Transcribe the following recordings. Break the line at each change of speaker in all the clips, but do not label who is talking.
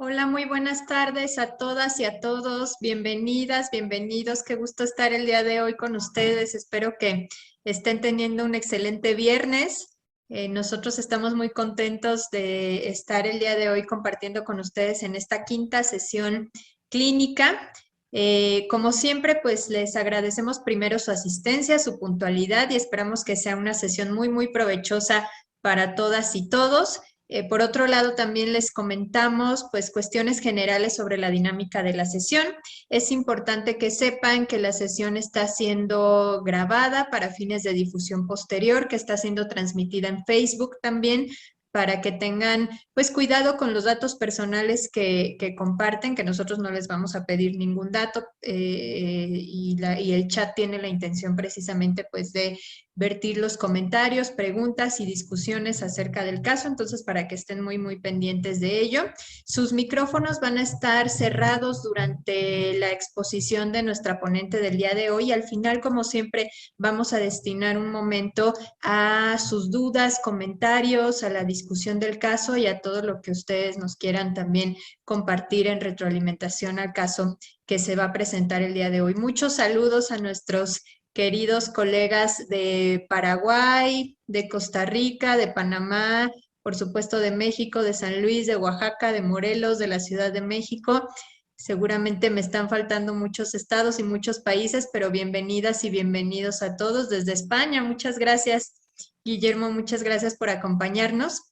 Hola, muy buenas tardes a todas y a todos. Bienvenidas, bienvenidos. Qué gusto estar el día de hoy con ustedes. Espero que estén teniendo un excelente viernes. Nosotros estamos muy contentos de estar el día de hoy compartiendo con ustedes en esta quinta sesión clínica. Como siempre, pues les agradecemos primero su asistencia, su puntualidad y esperamos que sea una sesión muy provechosa para todas y todos. Por otro lado, también les comentamos pues cuestiones generales sobre la dinámica de la sesión. Es importante que sepan que la sesión está siendo grabada para fines de difusión posterior, que está siendo transmitida en Facebook también, para que tengan pues cuidado con los datos personales que comparten, que nosotros no les vamos a pedir ningún dato y el chat tiene la intención precisamente pues de vertir los comentarios, preguntas y discusiones acerca del caso, entonces para que estén muy pendientes de ello. Sus micrófonos van a estar cerrados durante la exposición de nuestra ponente del día de hoy. Al final, como siempre, vamos a destinar un momento a sus dudas, comentarios, a la discusión del caso y a todo lo que ustedes nos quieran también compartir en retroalimentación al caso que se va a presentar el día de hoy. Muchos saludos a nuestros queridos colegas de Paraguay, de Costa Rica, de Panamá, por supuesto de México, de San Luis, de Oaxaca, de Morelos, de la Ciudad de México. Seguramente me están faltando muchos estados y muchos países, pero bienvenidas y bienvenidos a todos desde España. Muchas gracias, Guillermo, muchas gracias por acompañarnos.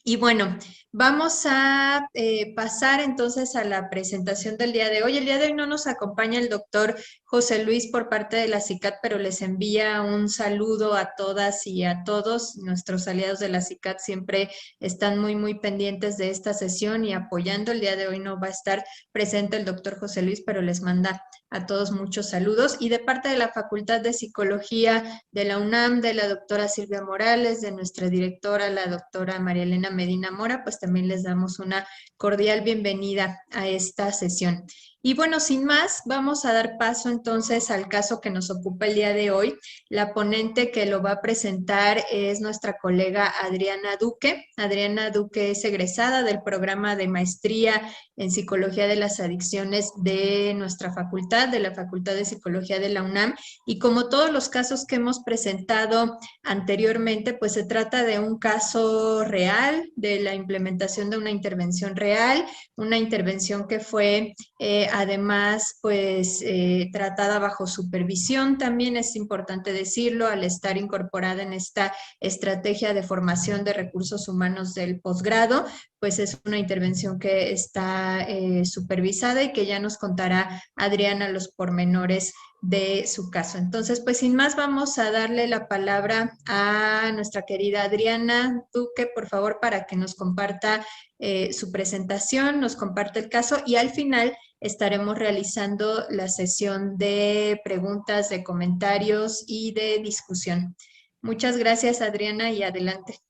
Y bueno, vamos a pasar entonces a la presentación del día de hoy. El día de hoy no nos acompaña el doctor José Luis por parte de la CICAT, pero les envía un saludo a todas y a todos. Nuestros aliados de la CICAT siempre están muy pendientes de esta sesión y apoyando. El día de hoy no va a estar presente el doctor José Luis, pero les manda a todos muchos saludos. Y de parte de la Facultad de Psicología de la UNAM, de la doctora Silvia Morales, de nuestra directora, la doctora María Elena Medina Mora, pues también les damos una cordial bienvenida a esta sesión. Y bueno, sin más, vamos a dar paso entonces al caso que nos ocupa el día de hoy. La ponente que lo va a presentar es nuestra colega Adriana Duque. Adriana Duque es egresada del programa de maestría en Psicología de las Adicciones de nuestra facultad, de la Facultad de Psicología de la UNAM. Y como todos los casos que hemos presentado anteriormente, pues se trata de un caso real, de la implementación de una intervención real, una intervención que fue además pues tratada bajo supervisión, también es importante decirlo, al estar incorporada en esta estrategia de formación de recursos humanos del posgrado, pues es una intervención que está supervisada y que ya nos contará Adriana los pormenores de su caso. Entonces, pues sin más, vamos a darle la palabra a nuestra querida Adriana Duque, por favor, para que nos comparta su presentación, nos comparte el caso y al final estaremos realizando la sesión de preguntas, de comentarios y de discusión. Muchas gracias, Adriana, y adelante.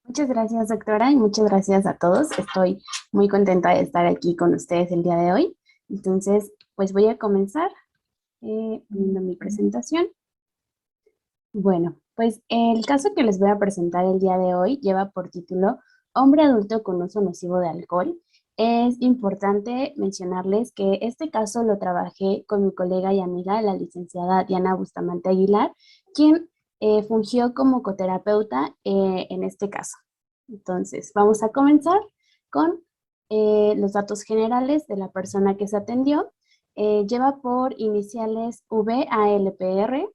Muchas gracias, doctora, y muchas gracias a todos. Estoy muy contenta de estar aquí con ustedes el día de hoy. Entonces, pues voy a comenzar poniendo mi presentación. Bueno, pues el caso que les voy a presentar el día de hoy lleva por título Hombre adulto con uso nocivo de alcohol. Es importante mencionarles que este caso lo trabajé con mi colega y amiga, la licenciada Diana Bustamante Aguilar, quien fungió como coterapeuta en este caso. Entonces, vamos a comenzar con los datos generales de la persona que se atendió. Lleva por iniciales VALPR.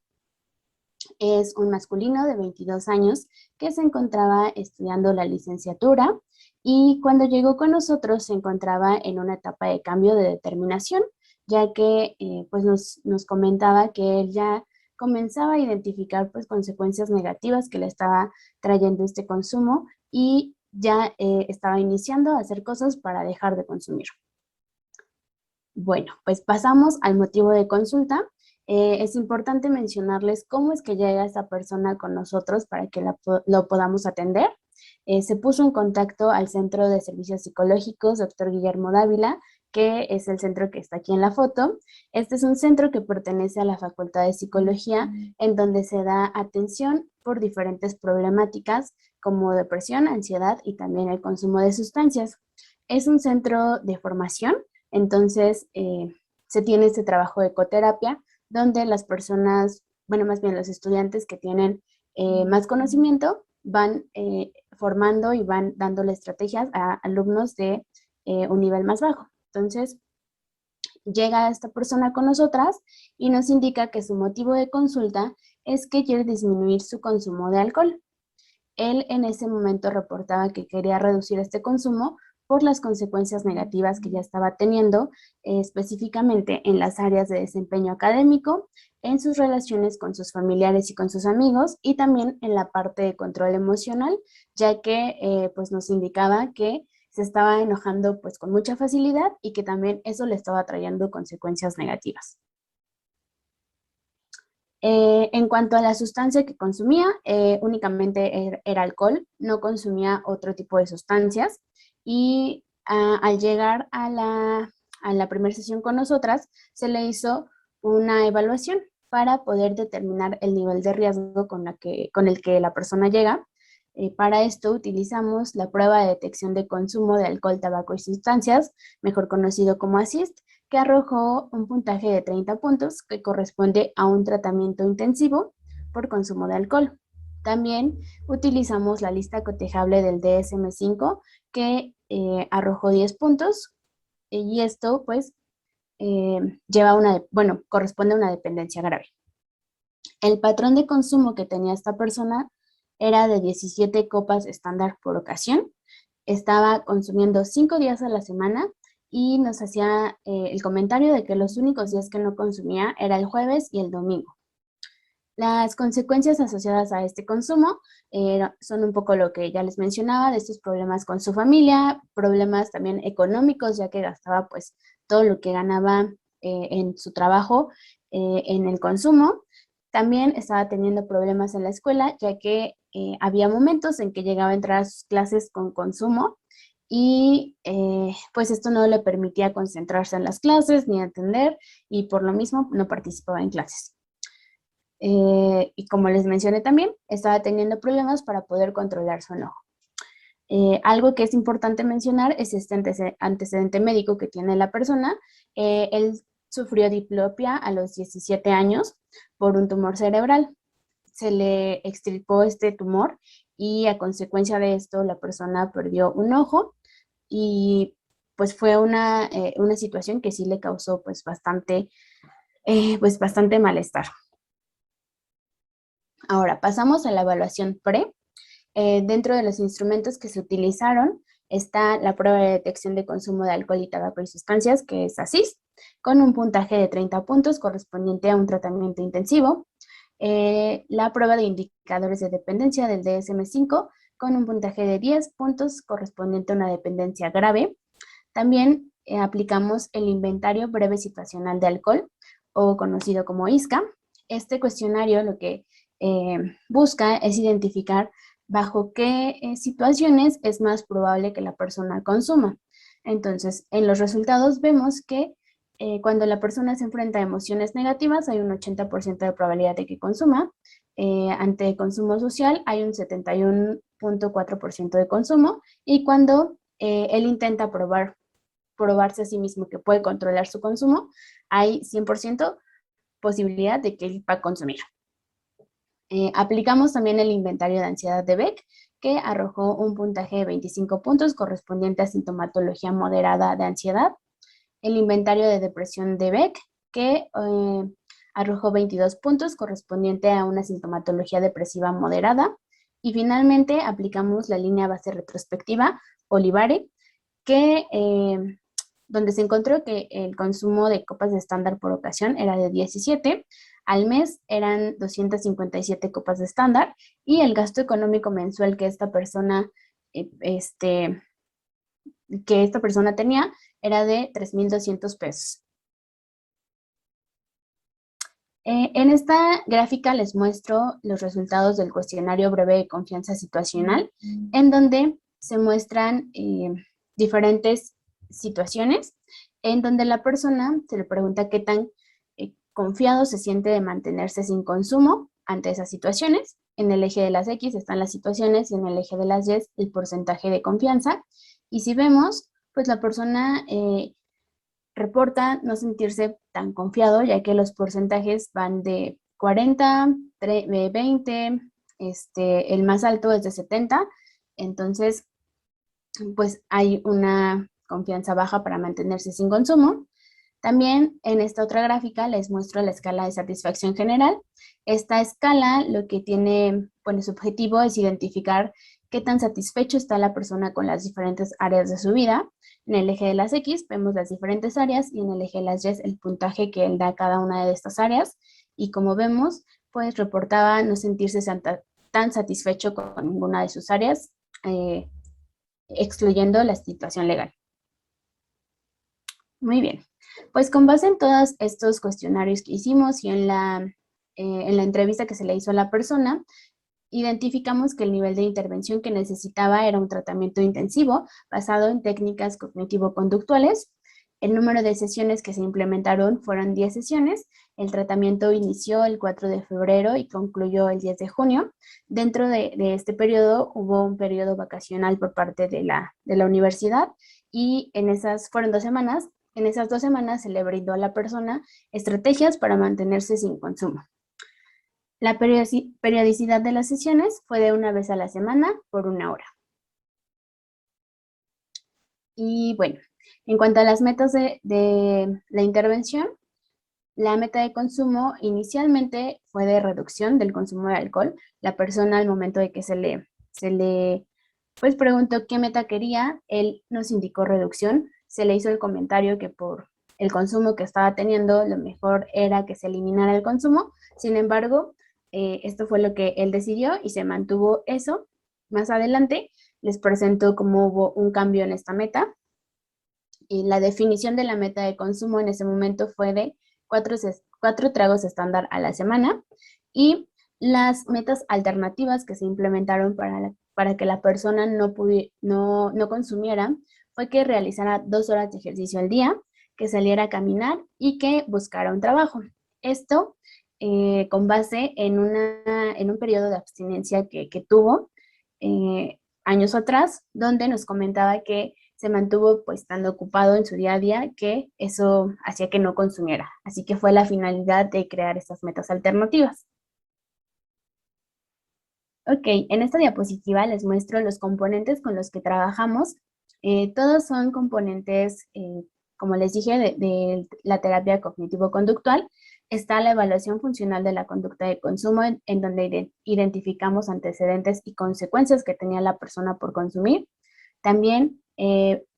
Es un masculino de 22 años que se encontraba estudiando la licenciatura y cuando llegó con nosotros se encontraba en una etapa de cambio de determinación, ya que pues nos comentaba que él ya comenzaba a identificar pues consecuencias negativas que le estaba trayendo este consumo y ya estaba iniciando a hacer cosas para dejar de consumir. Bueno, pues pasamos al motivo de consulta. Es importante mencionarles cómo es que llega esta persona con nosotros para que lo podamos atender. Se puso en contacto al Centro de Servicios Psicológicos, doctor Guillermo Dávila, que es el centro que está aquí en la foto. Este es un centro que pertenece a la Facultad de Psicología, en donde se da atención por diferentes problemáticas como depresión, ansiedad y también el consumo de sustancias. Es un centro de formación, entonces se tiene este trabajo de ecoterapia donde las personas, bueno, más bien los estudiantes que tienen más conocimiento van formando y van dándole estrategias a alumnos de un nivel más bajo. Entonces, llega esta persona con nosotras y nos indica que su motivo de consulta es que quiere disminuir su consumo de alcohol. Él en ese momento reportaba que quería reducir este consumo por las consecuencias negativas que ya estaba teniendo, específicamente en las áreas de desempeño académico, en sus relaciones con sus familiares y con sus amigos, y también en la parte de control emocional, ya que pues nos indicaba que se estaba enojando pues con mucha facilidad y que también eso le estaba trayendo consecuencias negativas. En cuanto a la sustancia que consumía, únicamente era alcohol, no consumía otro tipo de sustancias y al llegar a la primera sesión con nosotras, se le hizo una evaluación para poder determinar el nivel de riesgo con el que la persona llega. Para esto utilizamos la prueba de detección de consumo de alcohol, tabaco y sustancias, mejor conocido como ASIST, que arrojó un puntaje de 30 puntos que corresponde a un tratamiento intensivo por consumo de alcohol. También utilizamos la lista cotejable del DSM-5 que arrojó 10 puntos y esto pues corresponde a una dependencia grave. El patrón de consumo que tenía esta persona era de 17 copas estándar por ocasión. Estaba consumiendo 5 días a la semana y nos hacía el comentario de que los únicos días que no consumía era el jueves y el domingo. Las consecuencias asociadas a este consumo son un poco lo que ya les mencionaba, de estos problemas con su familia, problemas también económicos, ya que gastaba pues todo lo que ganaba en su trabajo en el consumo. También estaba teniendo problemas en la escuela, ya que había momentos en que llegaba a entrar a sus clases con consumo y pues esto no le permitía concentrarse en las clases ni atender y por lo mismo no participaba en clases. Y como les mencioné también, estaba teniendo problemas para poder controlar su enojo. Algo que es importante mencionar es este antecedente médico que tiene la persona. Él sufrió diplopia a los 17 años por un tumor cerebral. Se le extirpó este tumor y a consecuencia de esto la persona perdió un ojo y pues fue una situación que sí le causó pues bastante malestar. Ahora, pasamos a la evaluación pre. Dentro de los instrumentos que se utilizaron está la prueba de detección de consumo de alcohol y tabaco y sustancias, que es ASIS, con un puntaje de 30 puntos correspondiente a un tratamiento intensivo. La prueba de indicadores de dependencia del DSM-5 con un puntaje de 10 puntos correspondiente a una dependencia grave. También aplicamos el inventario breve situacional de alcohol, o conocido como ISCA. Este cuestionario lo que busca es identificar bajo qué situaciones es más probable que la persona consuma. Entonces, en los resultados vemos que cuando la persona se enfrenta a emociones negativas hay un 80% de probabilidad de que consuma. Ante consumo social hay un 71.4% de consumo y cuando él intenta probarse a sí mismo que puede controlar su consumo, hay 100% posibilidad de que él va a consumir. Aplicamos también el inventario de ansiedad de Beck, que arrojó un puntaje de 25 puntos correspondiente a sintomatología moderada de ansiedad. El inventario de depresión de Beck, que arrojó 22 puntos correspondiente a una sintomatología depresiva moderada. Y finalmente aplicamos la línea base retrospectiva Olivare, que donde se encontró que el consumo de copas de estándar por ocasión era de 17, al mes eran 257 copas de estándar y el gasto económico mensual que esta persona tenía era de 3,200 pesos. En esta gráfica les muestro los resultados del cuestionario breve de confianza situacional, en donde se muestran diferentes situaciones, en donde la persona se le pregunta qué tan confiado se siente de mantenerse sin consumo ante esas situaciones. En el eje de las X están las situaciones y en el eje de las Y el porcentaje de confianza. Y si vemos, pues la persona reporta no sentirse tan confiado, ya que los porcentajes van de 40, 20, el más alto es de 70, entonces pues hay una confianza baja para mantenerse sin consumo. También en esta otra gráfica les muestro la escala de satisfacción general. Esta escala lo que tiene, bueno, su objetivo es identificar qué tan satisfecho está la persona con las diferentes áreas de su vida. En el eje de las X vemos las diferentes áreas y en el eje de las Y el puntaje que él da a cada una de estas áreas. Y como vemos, pues reportaba no sentirse tan satisfecho con ninguna de sus áreas, excluyendo la situación legal. Muy bien. Pues con base en todos estos cuestionarios que hicimos y en la entrevista que se le hizo a la persona, identificamos que el nivel de intervención que necesitaba era un tratamiento intensivo basado en técnicas cognitivo-conductuales. El número de sesiones que se implementaron fueron 10 sesiones. El tratamiento inició el 4 de febrero y concluyó el 10 de junio. Dentro de este periodo hubo un periodo vacacional por parte de la universidad y fueron 2 semanas. En esas 2 semanas se le brindó a la persona estrategias para mantenerse sin consumo. La periodicidad de las sesiones fue de 1 vez a la semana por 1 hora. Y bueno, en cuanto a las metas de la intervención, la meta de consumo inicialmente fue de reducción del consumo de alcohol. La persona al momento de que se le pues preguntó qué meta quería, él nos indicó reducción. Se le hizo el comentario que por el consumo que estaba teniendo, lo mejor era que se eliminara el consumo. Sin embargo, esto fue lo que él decidió y se mantuvo eso. Más adelante les presento cómo hubo un cambio en esta meta. Y la definición de la meta de consumo en ese momento fue de 4 tragos estándar a la semana, y las metas alternativas que se implementaron para que la persona no consumiera fue que realizara 2 horas de ejercicio al día, que saliera a caminar y que buscara un trabajo. Esto con base en un periodo de abstinencia que tuvo años atrás, donde nos comentaba que se mantuvo pues tan ocupado en su día a día que eso hacía que no consumiera. Así que fue la finalidad de crear estas metas alternativas. Ok, en esta diapositiva les muestro los componentes con los que trabajamos. Todos son componentes, como les dije, de la terapia cognitivo-conductual. Está la evaluación funcional de la conducta de consumo, en donde identificamos antecedentes y consecuencias que tenía la persona por consumir. También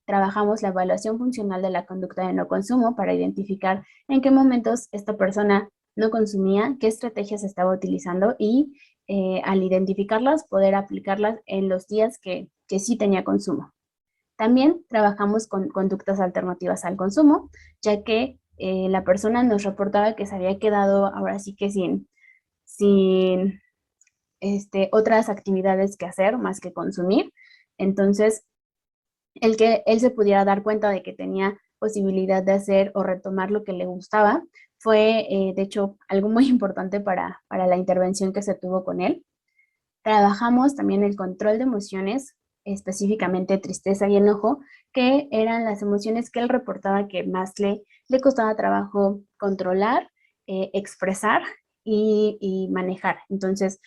trabajamos la evaluación funcional de la conducta de no consumo para identificar en qué momentos esta persona no consumía, qué estrategias estaba utilizando y al identificarlas, poder aplicarlas en los días que sí tenía consumo. También trabajamos con conductas alternativas al consumo, ya que la persona nos reportaba que se había quedado ahora sí que sin otras actividades que hacer más que consumir. Entonces, el que él se pudiera dar cuenta de que tenía posibilidad de hacer o retomar lo que le gustaba fue, de hecho, algo muy importante para la intervención que se tuvo con él. Trabajamos también el control de emociones, específicamente tristeza y enojo, que eran las emociones que él reportaba que más le costaba trabajo controlar, expresar y manejar. Entonces,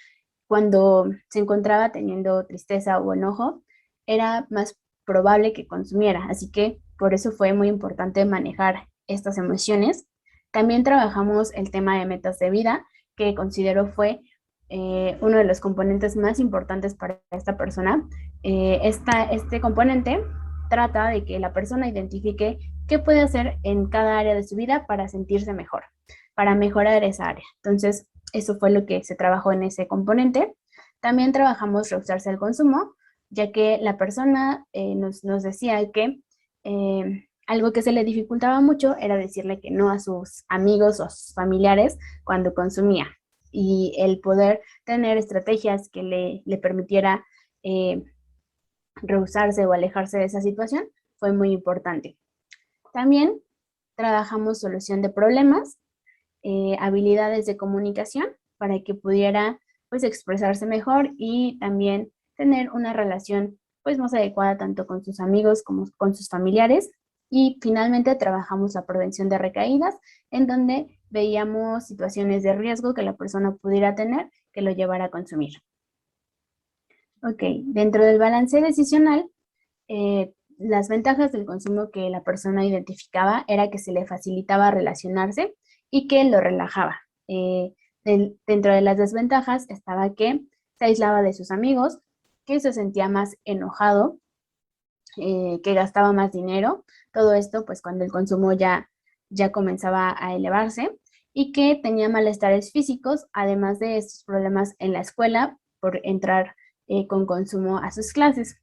cuando se encontraba teniendo tristeza o enojo, era más probable que consumiera. Así que por eso fue muy importante manejar estas emociones. También trabajamos el tema de metas de vida, que considero fue uno de los componentes más importantes para esta persona. Este componente trata de que la persona identifique qué puede hacer en cada área de su vida para sentirse mejor, para mejorar esa área. Entonces, eso fue lo que se trabajó en ese componente. También trabajamos rehusarse al consumo, ya que la persona nos decía que algo que se le dificultaba mucho era decirle que no a sus amigos o a sus familiares cuando consumía. Y el poder tener estrategias que le permitiera rehusarse o alejarse de esa situación fue muy importante. También trabajamos solución de problemas, habilidades de comunicación para que pudiera pues expresarse mejor y también tener una relación pues más adecuada tanto con sus amigos como con sus familiares. Y finalmente trabajamos la prevención de recaídas, en donde veíamos situaciones de riesgo que la persona pudiera tener que lo llevara a consumir. Ok, dentro del balance decisional, las ventajas del consumo que la persona identificaba era que se le facilitaba relacionarse y que lo relajaba. Dentro de las desventajas estaba que se aislaba de sus amigos, que se sentía más enojado, que gastaba más dinero. Todo esto, pues cuando el consumo ya comenzaba a elevarse y que tenía malestares físicos, además de estos problemas en la escuela por entrar con consumo a sus clases.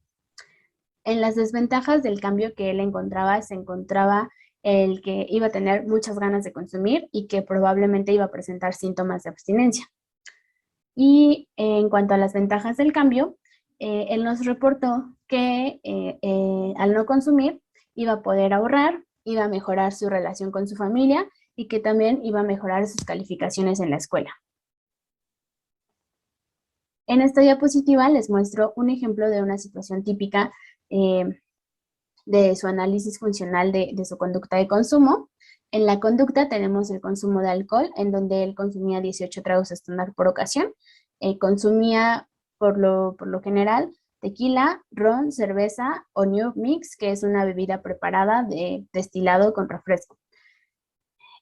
En las desventajas del cambio que él encontraba, se encontraba el que iba a tener muchas ganas de consumir y que probablemente iba a presentar síntomas de abstinencia. Y en cuanto a las ventajas del cambio, él nos reportó que al no consumir iba a poder ahorrar, iba a mejorar su relación con su familia y que también iba a mejorar sus calificaciones en la escuela. En esta diapositiva les muestro un ejemplo de una situación típica de su análisis funcional de su conducta de consumo. En la conducta tenemos el consumo de alcohol, en donde él consumía 18 tragos estándar por ocasión. Consumía por lo general tequila, ron, cerveza o New Mix, que es una bebida preparada de destilado con refresco.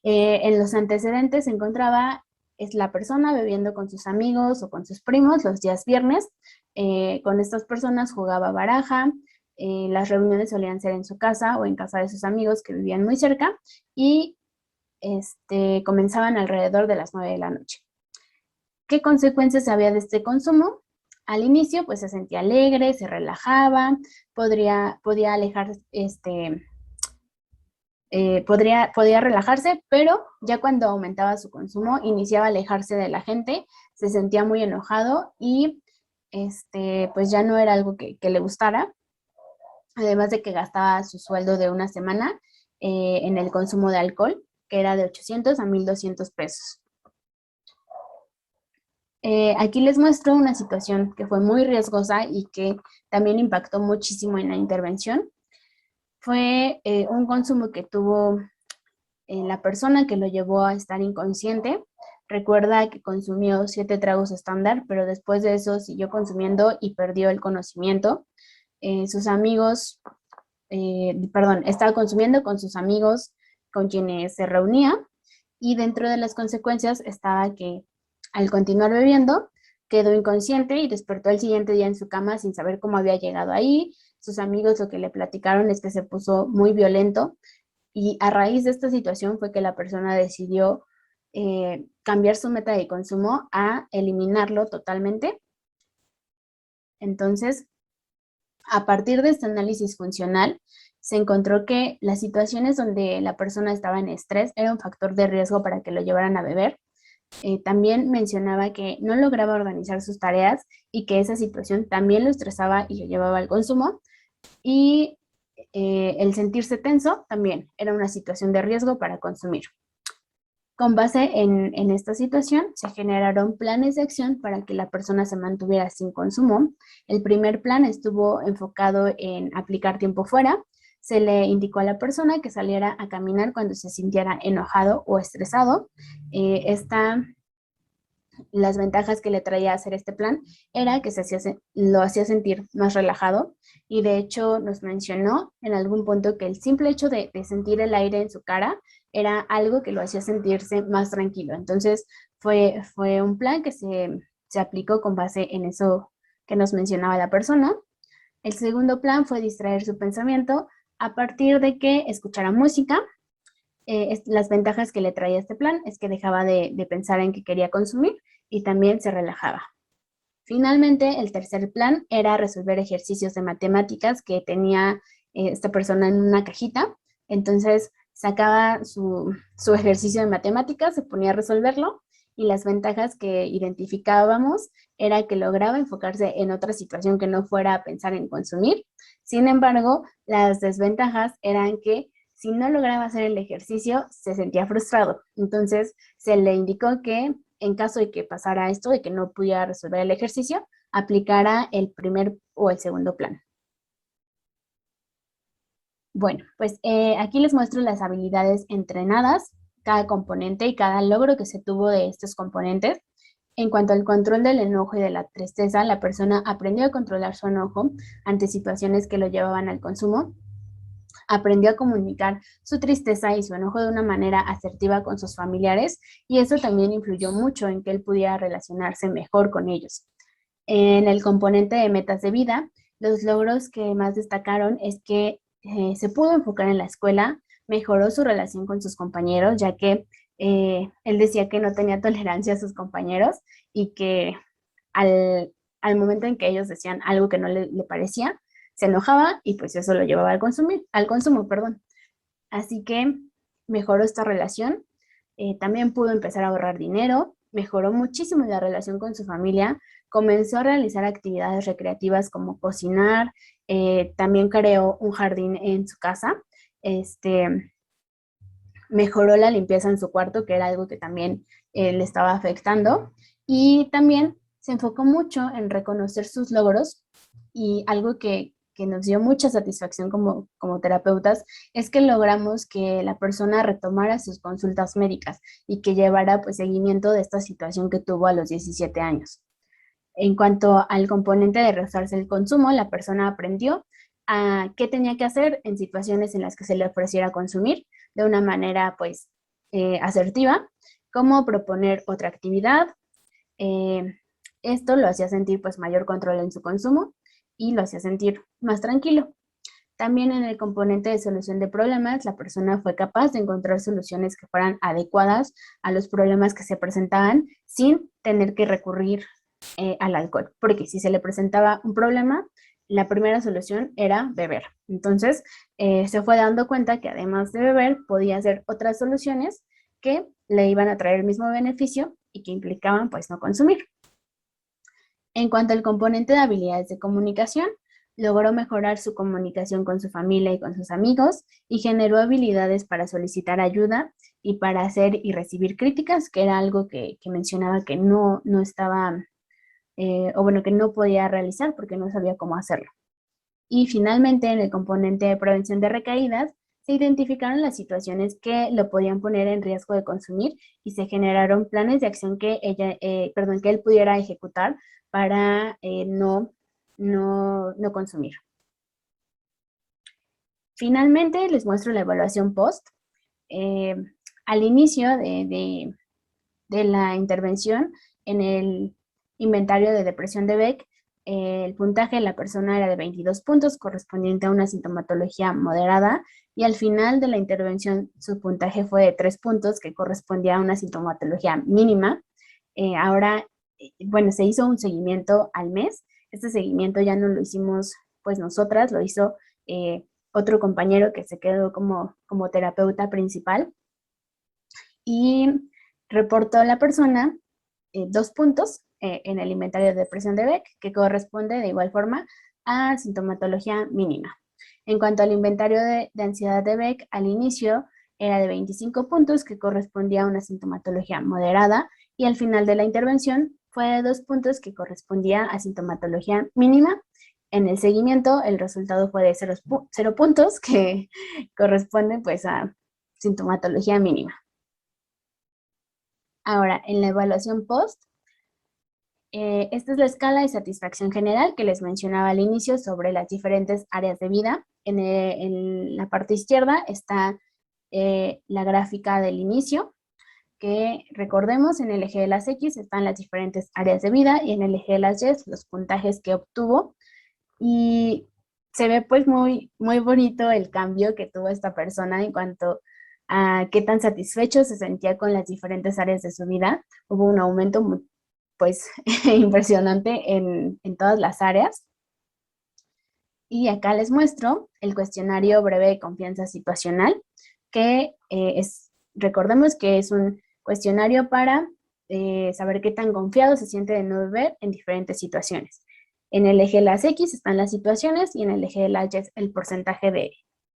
En los antecedentes se encontraba es la persona bebiendo con sus amigos o con sus primos los días viernes. Con estas personas jugaba baraja. Las reuniones solían ser en su casa o en casa de sus amigos que vivían muy cerca y comenzaban alrededor de las 9 de la noche. ¿Qué consecuencias había de este consumo? Al inicio, pues se sentía alegre, se relajaba, podía alejar, podía relajarse, pero ya cuando aumentaba su consumo, iniciaba a alejarse de la gente, se sentía muy enojado y pues ya no era algo que le gustara, además de que gastaba su sueldo de una semana en el consumo de alcohol, que era de 800 a 1,200 pesos. Aquí les muestro una situación que fue muy riesgosa y que también impactó muchísimo en la intervención. Fue un consumo que tuvo la persona que lo llevó a estar inconsciente. Recuerda que consumió 7 tragos estándar, pero después de eso siguió consumiendo y perdió el conocimiento. Sus amigos, estaba consumiendo con sus amigos con quienes se reunía y dentro de las consecuencias estaba que al continuar bebiendo quedó inconsciente y despertó el siguiente día en su cama sin saber cómo había llegado ahí. Sus amigos lo que le platicaron es que se puso muy violento y a raíz de esta situación fue que la persona decidió cambiar su meta de consumo a eliminarlo totalmente. Entonces, a partir de este análisis funcional, se encontró que las situaciones donde la persona estaba en estrés era un factor de riesgo para que lo llevaran a beber. También mencionaba que no lograba organizar sus tareas y que esa situación también lo estresaba y lo llevaba al consumo. Y el sentirse tenso también era una situación de riesgo para consumir. Con base en esta situación, se generaron planes de acción para que la persona se mantuviera sin consumo. El primer plan estuvo enfocado en aplicar tiempo fuera. Se le indicó a la persona que saliera a caminar cuando se sintiera enojado o estresado. Las ventajas que le traía hacer este plan era que lo hacía sentir más relajado y de hecho nos mencionó en algún punto que el simple hecho de sentir el aire en su cara era algo que lo hacía sentirse más tranquilo. Entonces fue un plan que se aplicó con base en eso que nos mencionaba la persona. El segundo plan fue distraer su pensamiento a partir de que escuchara música. Las ventajas que le traía este plan es que dejaba de pensar en que quería consumir y también se relajaba. Finalmente, el tercer plan era resolver ejercicios de matemáticas que tenía esta persona en una cajita. Entonces, sacaba su ejercicio de matemáticas, se ponía a resolverlo y las ventajas que identificábamos era que lograba enfocarse en otra situación que no fuera a pensar en consumir. Sin embargo, las desventajas eran que si no lograba hacer el ejercicio, se sentía frustrado. Entonces, se le indicó que en caso de que pasara esto, de que no pudiera resolver el ejercicio, aplicara el primer o el segundo plan. Bueno, pues aquí les muestro las habilidades entrenadas, cada componente y cada logro que se tuvo de estos componentes. En cuanto al control del enojo y de la tristeza, la persona aprendió a controlar su enojo ante situaciones que lo llevaban al consumo, aprendió a comunicar su tristeza y su enojo de una manera asertiva con sus familiares y eso también influyó mucho en que él pudiera relacionarse mejor con ellos. En el componente de metas de vida, los logros que más destacaron es que se pudo enfocar en la escuela, mejoró su relación con sus compañeros, ya que él decía que no tenía tolerancia a sus compañeros y que al momento en que ellos decían algo que no le parecía, se enojaba y pues eso lo llevaba al consumo, perdón. Así que mejoró esta relación, también pudo empezar a ahorrar dinero, mejoró muchísimo la relación con su familia, comenzó a realizar actividades recreativas como cocinar, también creó un jardín en su casa, mejoró la limpieza en su cuarto, que era algo que también le estaba afectando, y también se enfocó mucho en reconocer sus logros y algo que nos dio mucha satisfacción como terapeutas es que logramos que la persona retomara sus consultas médicas y que llevara pues seguimiento de esta situación que tuvo a los 17 años. En cuanto al componente de rezarse el consumo, la persona aprendió a qué tenía que hacer en situaciones en las que se le ofreciera consumir de una manera pues asertiva, cómo proponer otra actividad. eh, Esto lo hacía sentir pues mayor control en su consumo y lo hacía sentir más tranquilo. También en el componente de solución de problemas, la persona fue capaz de encontrar soluciones que fueran adecuadas a los problemas que se presentaban sin tener que recurrir al alcohol, porque si se le presentaba un problema, la primera solución era beber. Entonces, se fue dando cuenta que además de beber, podía hacer otras soluciones que le iban a traer el mismo beneficio y que implicaban pues no consumir. En cuanto al componente de habilidades de comunicación, logró mejorar su comunicación con su familia y con sus amigos y generó habilidades para solicitar ayuda y para hacer y recibir críticas, que era algo que mencionaba que no estaba, o bueno, que no podía realizar porque no sabía cómo hacerlo. Y finalmente, en el componente de prevención de recaídas, se identificaron las situaciones que lo podían poner en riesgo de consumir y se generaron planes de acción que él pudiera ejecutar para no consumir. Finalmente, les muestro la evaluación post. Eh, Al inicio de la intervención en el inventario de depresión de Beck, el puntaje de la persona era de 22 puntos, correspondiente a una sintomatología moderada, y al final de la intervención su puntaje fue de 3 puntos, que correspondía a una sintomatología mínima. Ahora, bueno, se hizo un seguimiento al mes. Este seguimiento ya no lo hicimos pues nosotras, lo hizo otro compañero que se quedó como terapeuta principal. Y reportó la persona 2 puntos en el inventario de depresión de Beck, que corresponde de igual forma a sintomatología mínima. En cuanto al inventario de ansiedad de Beck, al inicio era de 25 puntos, que correspondía a una sintomatología moderada, y al final de la intervención fue de 2 puntos, que correspondía a sintomatología mínima. En el seguimiento, el resultado fue de 0 puntos, que corresponde pues a sintomatología mínima. Ahora, en la evaluación post, esta es la escala de satisfacción general que les mencionaba al inicio sobre las diferentes áreas de vida. En la parte izquierda está la gráfica del inicio, que recordemos en el eje de las X están las diferentes áreas de vida y en el eje de las Y los puntajes que obtuvo. Y se ve pues muy bonito el cambio que tuvo esta persona en cuanto a qué tan satisfecho se sentía con las diferentes áreas de su vida. Hubo un aumento pues impresionante en todas las áreas. Y acá les muestro el cuestionario breve de confianza situacional, que recordemos que es un cuestionario para saber qué tan confiado se siente de no beber en diferentes situaciones. En el eje de las X están las situaciones y en el eje de las Y el porcentaje de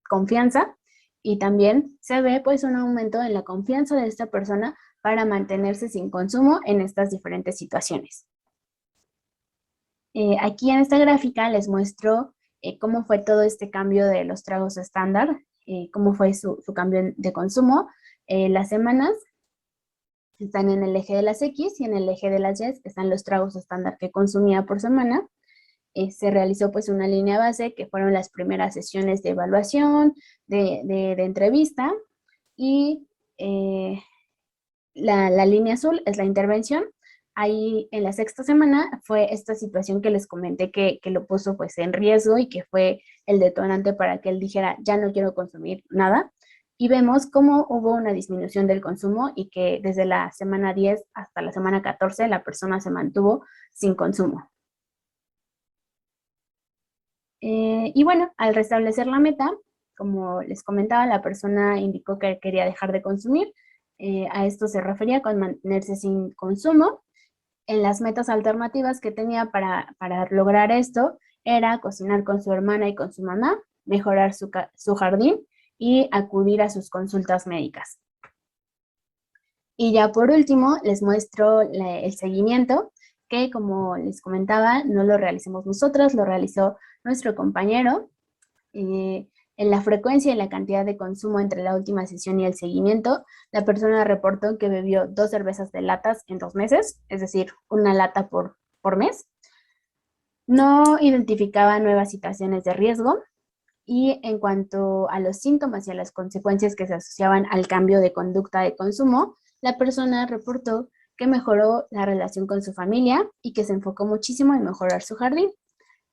confianza. Y también se ve pues un aumento en la confianza de esta persona para mantenerse sin consumo en estas diferentes situaciones. Aquí en esta gráfica les muestro cómo fue todo este cambio de los tragos estándar, cómo fue su cambio de consumo. Las semanas están en el eje de las X y en el eje de las Y están los tragos estándar que consumía por semana. Se realizó pues una línea base que fueron las primeras sesiones de evaluación, de entrevista, y la línea azul es la intervención. Ahí en la sexta semana fue esta situación que les comenté que lo puso pues en riesgo y que fue el detonante para que él dijera, ya no quiero consumir nada. Y vemos cómo hubo una disminución del consumo y que desde la semana 10 hasta la semana 14 la persona se mantuvo sin consumo. Y bueno, al restablecer la meta, como les comentaba, la persona indicó que quería dejar de consumir. A esto se refería con mantenerse sin consumo. En las metas alternativas que tenía para lograr esto, era cocinar con su hermana y con su mamá, mejorar su jardín y acudir a sus consultas médicas. Y ya por último, les muestro el seguimiento, que como les comentaba, no lo realicemos nosotros, lo realizó nuestro compañero. En la frecuencia y la cantidad de consumo entre la última sesión y el seguimiento, la persona reportó que bebió 2 cervezas de latas en 2 meses, es decir, una lata por mes. No identificaba nuevas situaciones de riesgo. Y en cuanto a los síntomas y a las consecuencias que se asociaban al cambio de conducta de consumo, la persona reportó que mejoró la relación con su familia y que se enfocó muchísimo en mejorar su jardín.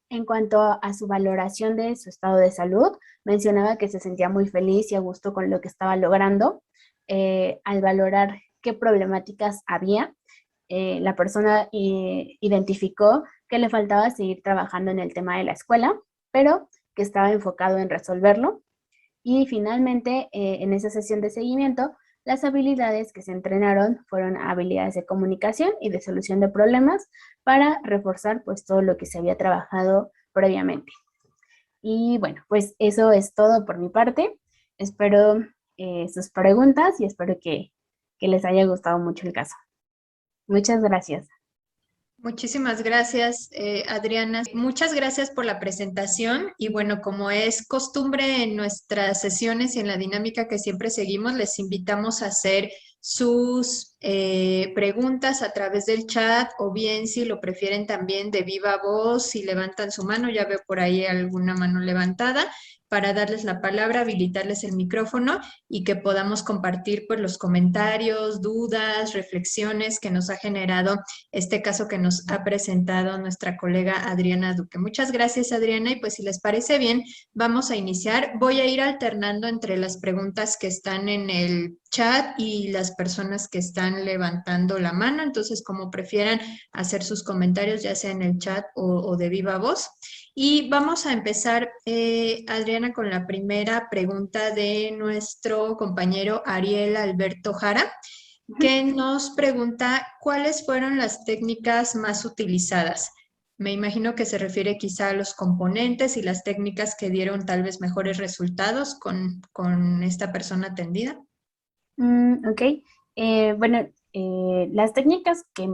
En cuanto a su valoración de su estado de salud, mencionaba que se sentía muy feliz y a gusto con lo que estaba logrando. Al valorar qué problemáticas había, la persona identificó que le faltaba seguir trabajando en el tema de la escuela, pero que estaba enfocado en resolverlo. Y finalmente, en esa sesión de seguimiento, las habilidades que se entrenaron fueron habilidades de comunicación y de solución de problemas para reforzar pues todo lo que se había trabajado previamente. Y bueno, pues eso es todo por mi parte. Espero sus preguntas y espero que les haya gustado mucho el caso. Muchas gracias.
Muchísimas gracias, Adriana. Muchas gracias por la presentación y bueno, como es costumbre en nuestras sesiones y en la dinámica que siempre seguimos, les invitamos a hacer sus preguntas a través del chat o bien si lo prefieren también de viva voz, si levantan su mano, ya veo por ahí alguna mano levantada, para darles la palabra, habilitarles el micrófono y que podamos compartir pues los comentarios, dudas, reflexiones que nos ha generado este caso que nos ha presentado nuestra colega Adriana Duque. Muchas gracias, Adriana, y pues si les parece bien, vamos a iniciar. Voy a ir alternando entre las preguntas que están en el chat y las personas que están levantando la mano, entonces como prefieran hacer sus comentarios, ya sea en el chat o de viva voz. Y vamos a empezar, Adriana, con la primera pregunta de nuestro compañero Ariel Alberto Jara, que nos pregunta cuáles fueron las técnicas más utilizadas. Me imagino que se refiere quizá a los componentes y las técnicas que dieron tal vez mejores resultados con esta persona atendida.
Ok. Bueno, las técnicas que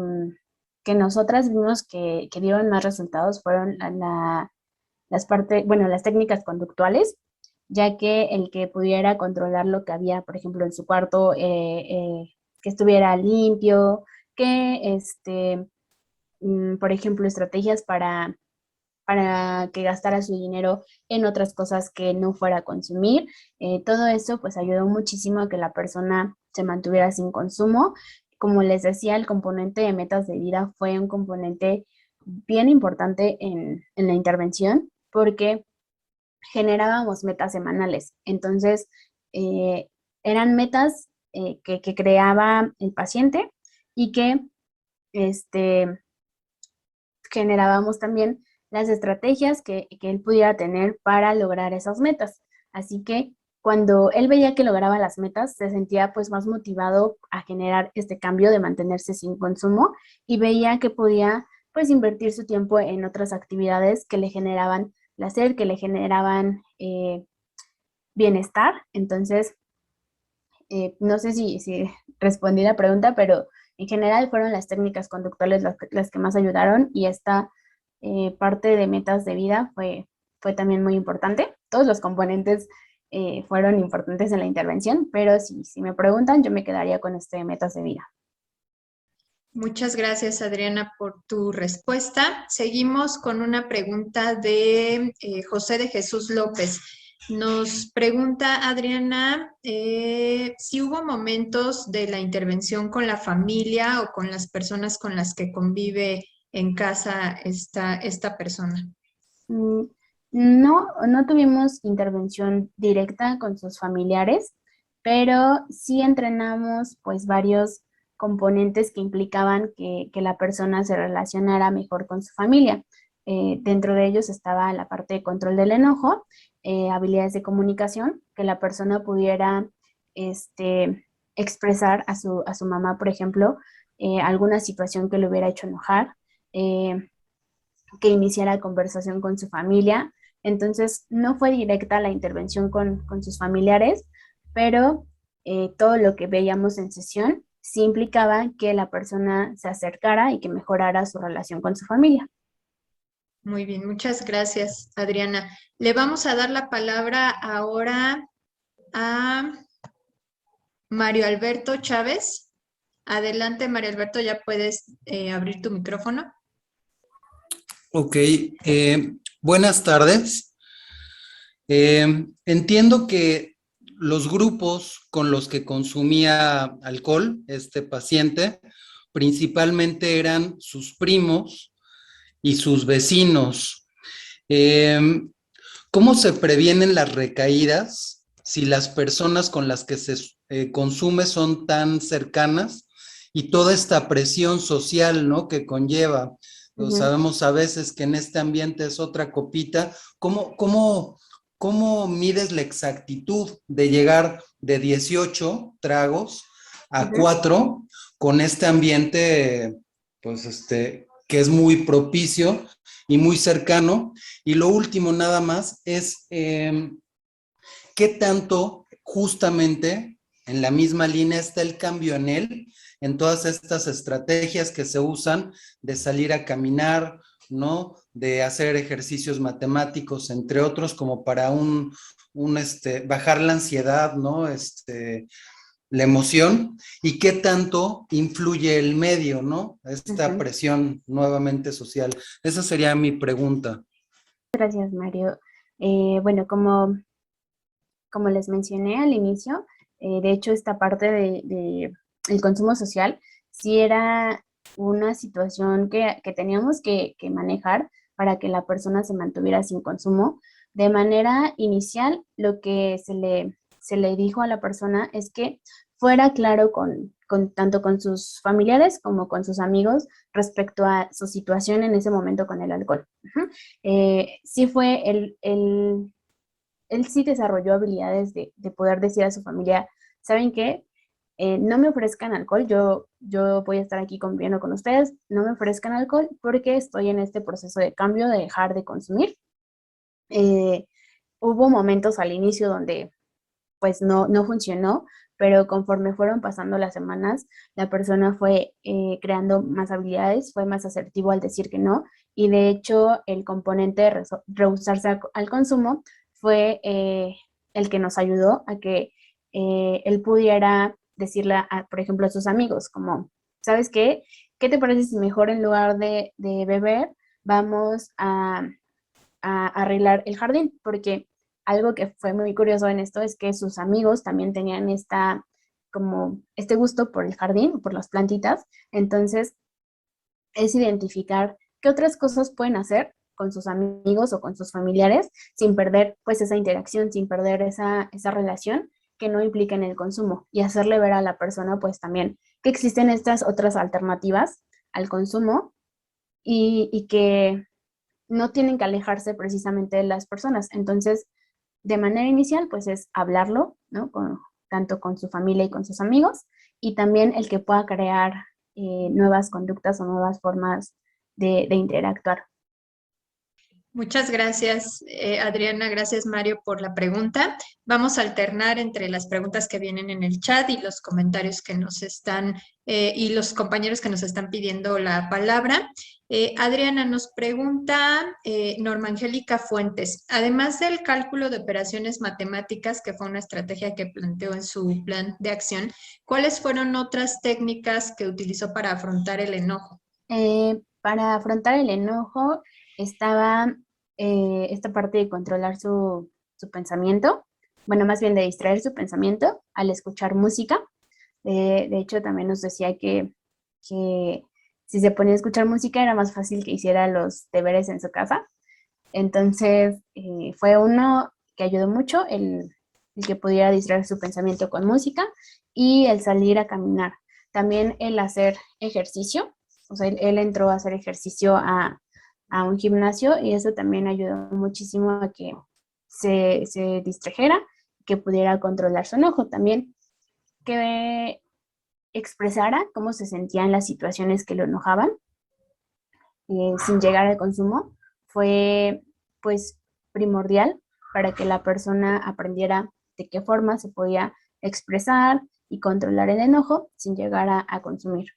nosotras vimos que dieron más resultados fueron las técnicas conductuales, ya que el que pudiera controlar lo que había, por ejemplo, en su cuarto, que estuviera limpio, que, por ejemplo, estrategias para que gastara su dinero en otras cosas que no fuera a consumir. Todo eso pues ayudó muchísimo a que la persona se mantuviera sin consumo. Como les decía, el componente de metas de vida fue un componente bien importante en la intervención porque generábamos metas semanales. Entonces, eran metas que creaba el paciente y que generábamos también las estrategias que él pudiera tener para lograr esas metas. Así que cuando él veía que lograba las metas, se sentía pues más motivado a generar este cambio de mantenerse sin consumo y veía que podía pues invertir su tiempo en otras actividades que le generaban placer, que le generaban bienestar. Entonces, no sé si respondí la pregunta, pero en general fueron las técnicas conductuales las que más ayudaron y esta parte de metas de vida fue también muy importante. Todos los componentes fueron importantes en la intervención, pero si me preguntan, yo me quedaría con este metas de vida.
Muchas gracias, Adriana, por tu respuesta. Seguimos con una pregunta de José de Jesús López. Nos pregunta Adriana si hubo momentos de la intervención con la familia o con las personas con las que convive en casa esta persona.
No tuvimos intervención directa con sus familiares, pero sí entrenamos pues varios componentes que implicaban que la persona se relacionara mejor con su familia. Dentro de ellos estaba la parte de control del enojo, habilidades de comunicación, que la persona pudiera expresar a su mamá, por ejemplo, alguna situación que le hubiera hecho enojar, que iniciara conversación con su familia. Entonces, no fue directa la intervención con sus familiares, pero todo lo que veíamos en sesión sí implicaba que la persona se acercara y que mejorara su relación con su familia.
Muy bien, muchas gracias, Adriana. Le vamos a dar la palabra ahora a Mario Alberto Chávez. Adelante, Mario Alberto, ya puedes abrir tu micrófono.
Ok, buenas tardes. Entiendo que los grupos con los que consumía alcohol, este paciente, principalmente eran sus primos y sus vecinos. ¿Cómo se previenen las recaídas si las personas con las que se consume son tan cercanas y toda esta presión social, ¿no?, que conlleva? Sabemos a veces que en este ambiente es otra copita. ¿Cómo mides la exactitud de llegar de 18 tragos a 4 con este ambiente, pues, que es muy propicio y muy cercano? Y lo último nada más es, ¿qué tanto justamente en la misma línea está el cambio en él, en todas estas estrategias que se usan de salir a caminar, ¿no?, de hacer ejercicios matemáticos, entre otros, como para bajar la ansiedad, ¿no?, la emoción, y qué tanto influye el medio, ¿no?, esta presión nuevamente social? Esa sería mi pregunta.
Gracias, Mario. Bueno, como les mencioné al inicio, de hecho, esta parte de el consumo social sí era una situación que teníamos que manejar para que la persona se mantuviera sin consumo. De manera inicial, lo que se le dijo a la persona es que fuera claro tanto con sus familiares como con sus amigos respecto a su situación en ese momento con el alcohol. Sí fue él sí desarrolló habilidades de poder decir a su familia, ¿saben qué? No me ofrezcan alcohol, yo voy a estar aquí conviviendo con ustedes, no me ofrezcan alcohol porque estoy en este proceso de cambio, de dejar de consumir. Hubo momentos al inicio donde pues no funcionó, pero conforme fueron pasando las semanas, la persona fue creando más habilidades, fue más asertivo al decir que no, y de hecho el componente de rehusarse al consumo fue el que nos ayudó a que él pudiera decirle, por ejemplo, a sus amigos, como, ¿sabes qué? ¿Qué te parece si mejor en lugar de beber, vamos a arreglar el jardín? Porque algo que fue muy curioso en esto es que sus amigos también tenían como este gusto por el jardín, por las plantitas. Entonces, es identificar qué otras cosas pueden hacer con sus amigos o con sus familiares sin perder pues esa interacción, sin perder esa relación que no implica en el consumo, y hacerle ver a la persona pues también que existen estas otras alternativas al consumo y que no tienen que alejarse precisamente de las personas. Entonces, de manera inicial, pues es hablarlo, ¿no? Tanto con su familia y con sus amigos, y también el que pueda crear nuevas conductas o nuevas formas de interactuar.
Muchas gracias, Adriana. Gracias, Mario, por la pregunta. Vamos a alternar entre las preguntas que vienen en el chat y los comentarios que nos están, y los compañeros que nos están pidiendo la palabra. Adriana nos pregunta, Norma Angélica Fuentes, además del cálculo de operaciones matemáticas, que fue una estrategia que planteó en su plan de acción, ¿cuáles fueron otras técnicas que utilizó para afrontar el enojo?
Para afrontar el enojo estaba esta parte de controlar su pensamiento, bueno, más bien de distraer su pensamiento al escuchar música. De hecho, también nos decía que si se ponía a escuchar música era más fácil que hiciera los deberes en su casa. Entonces, fue uno que ayudó mucho el que pudiera distraer su pensamiento con música y el salir a caminar. También el hacer ejercicio, o sea, él entró a hacer ejercicio a un gimnasio y eso también ayudó muchísimo a que se distrajera, que pudiera controlar su enojo. También que expresara cómo se sentía en las situaciones que lo enojaban, sin llegar al consumo, fue pues primordial para que la persona aprendiera de qué forma se podía expresar y controlar el enojo sin llegar a consumir.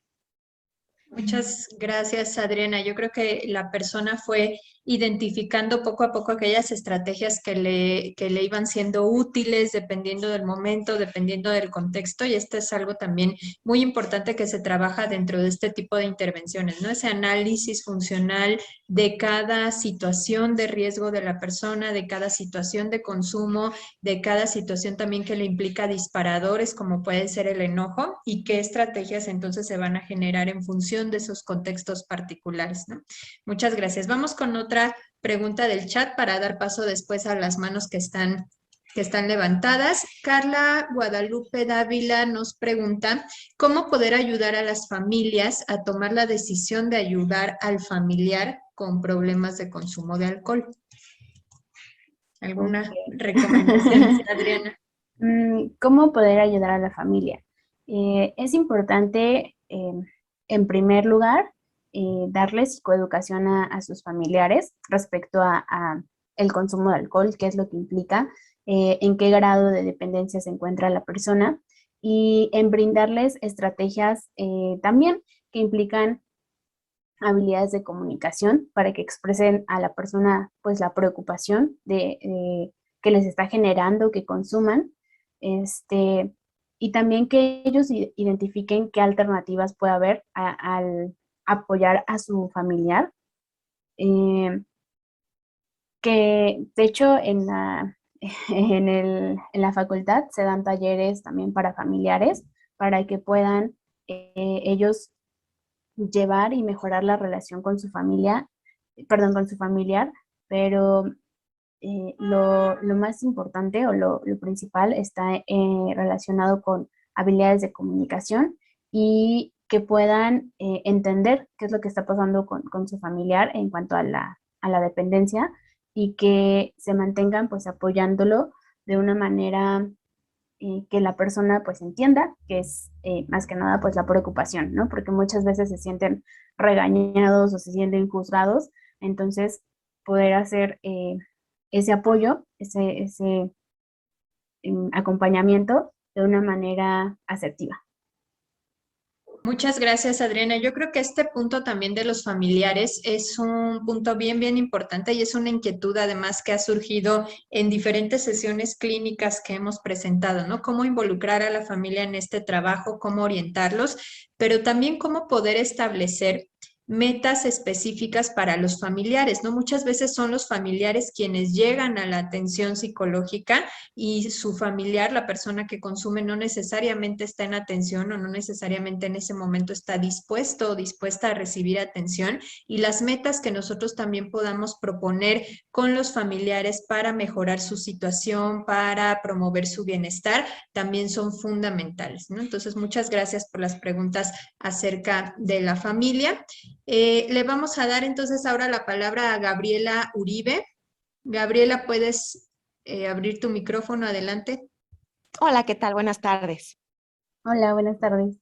Muchas gracias, Adriana. Yo creo que la persona fue identificando poco a poco aquellas estrategias que le iban siendo útiles dependiendo del momento, dependiendo del contexto, y esto es algo también muy importante que se trabaja dentro de este tipo de intervenciones, ¿no? Ese análisis funcional de cada situación de riesgo de la persona, de cada situación de consumo, de cada situación también que le implica disparadores, como puede ser el enojo, y qué estrategias entonces se van a generar en función de esos contextos particulares, ¿no? Muchas gracias. Vamos con otra pregunta del chat para dar paso después a las manos que están levantadas. Carla Guadalupe Dávila nos pregunta, ¿cómo poder ayudar a las familias a tomar la decisión de ayudar al familiar con problemas de consumo de alcohol? ¿Alguna recomendación, Adriana?
¿Cómo poder ayudar a la familia? Es importante, en primer lugar, darles psicoeducación a sus familiares respecto a el consumo de alcohol, qué es lo que implica, en qué grado de dependencia se encuentra la persona y en brindarles estrategias también que implican habilidades de comunicación para que expresen a la persona pues la preocupación de que les está generando que consuman, y también que ellos identifiquen qué alternativas puede haber al apoyar a su familiar, eh, que de hecho en la facultad se dan talleres también para familiares para que puedan ellos llevar y mejorar la relación con su familia, perdón, con su familiar, pero lo más importante o lo principal está relacionado con habilidades de comunicación y que puedan entender qué es lo que está pasando con su familiar en cuanto a la dependencia y que se mantengan pues apoyándolo de una manera que la persona pues entienda que es más que nada pues la preocupación, ¿no? Porque muchas veces se sienten regañados o se sienten juzgados, entonces poder hacer ese apoyo, ese acompañamiento de una manera asertiva.
Muchas gracias, Adriana. Yo creo que este punto también de los familiares es un punto bien, bien importante y es una inquietud además que ha surgido en diferentes sesiones clínicas que hemos presentado, ¿no? Cómo involucrar a la familia en este trabajo, cómo orientarlos, pero también cómo poder establecer metas específicas para los familiares, ¿no? Muchas veces son los familiares quienes llegan a la atención psicológica y su familiar, la persona que consume, no necesariamente está en atención o no necesariamente en ese momento está dispuesto o dispuesta a recibir atención, y las metas que nosotros también podamos proponer con los familiares para mejorar su situación, para promover su bienestar, también son fundamentales, ¿no? Entonces, muchas gracias por las preguntas acerca de la familia. Le vamos a dar entonces ahora la palabra a Gabriela Uribe. Gabriela, ¿puedes abrir tu micrófono? Adelante.
Hola, ¿qué tal? Buenas tardes.
Hola, buenas tardes.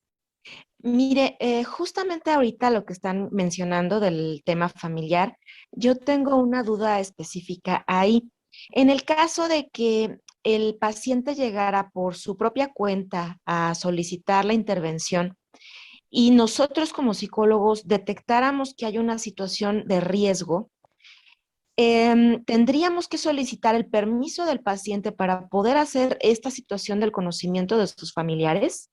Mire, justamente ahorita lo que están mencionando del tema familiar, yo tengo una duda específica ahí. En el caso de que el paciente llegara por su propia cuenta a solicitar la intervención y nosotros como psicólogos detectáramos que hay una situación de riesgo, tendríamos que solicitar el permiso del paciente para poder hacer esta situación del conocimiento de sus familiares.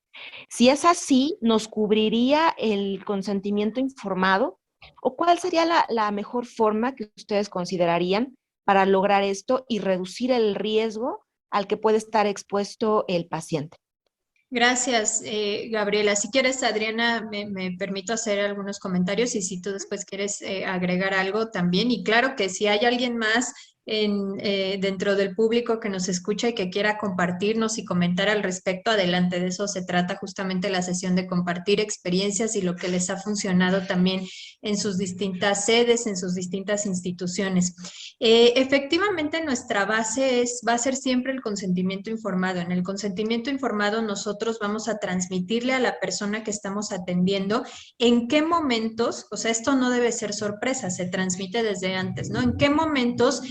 Si es así, ¿nos cubriría el consentimiento informado? ¿O cuál sería la mejor forma que ustedes considerarían para lograr esto y reducir el riesgo al que puede estar expuesto el paciente?
Gracias, Gabriela. Si quieres, Adriana, me permito hacer algunos comentarios y si tú después quieres agregar algo también. Y claro que si hay alguien más dentro del público que nos escucha y que quiera compartirnos y comentar al respecto, adelante. De eso se trata justamente la sesión de compartir experiencias y lo que les ha funcionado también en sus distintas sedes, en sus distintas instituciones. Efectivamente, nuestra base va a ser siempre el consentimiento informado. En el consentimiento informado nosotros vamos a transmitirle a la persona que estamos atendiendo en qué momentos, o sea, esto no debe ser sorpresa, se transmite desde antes, ¿no? En qué momentos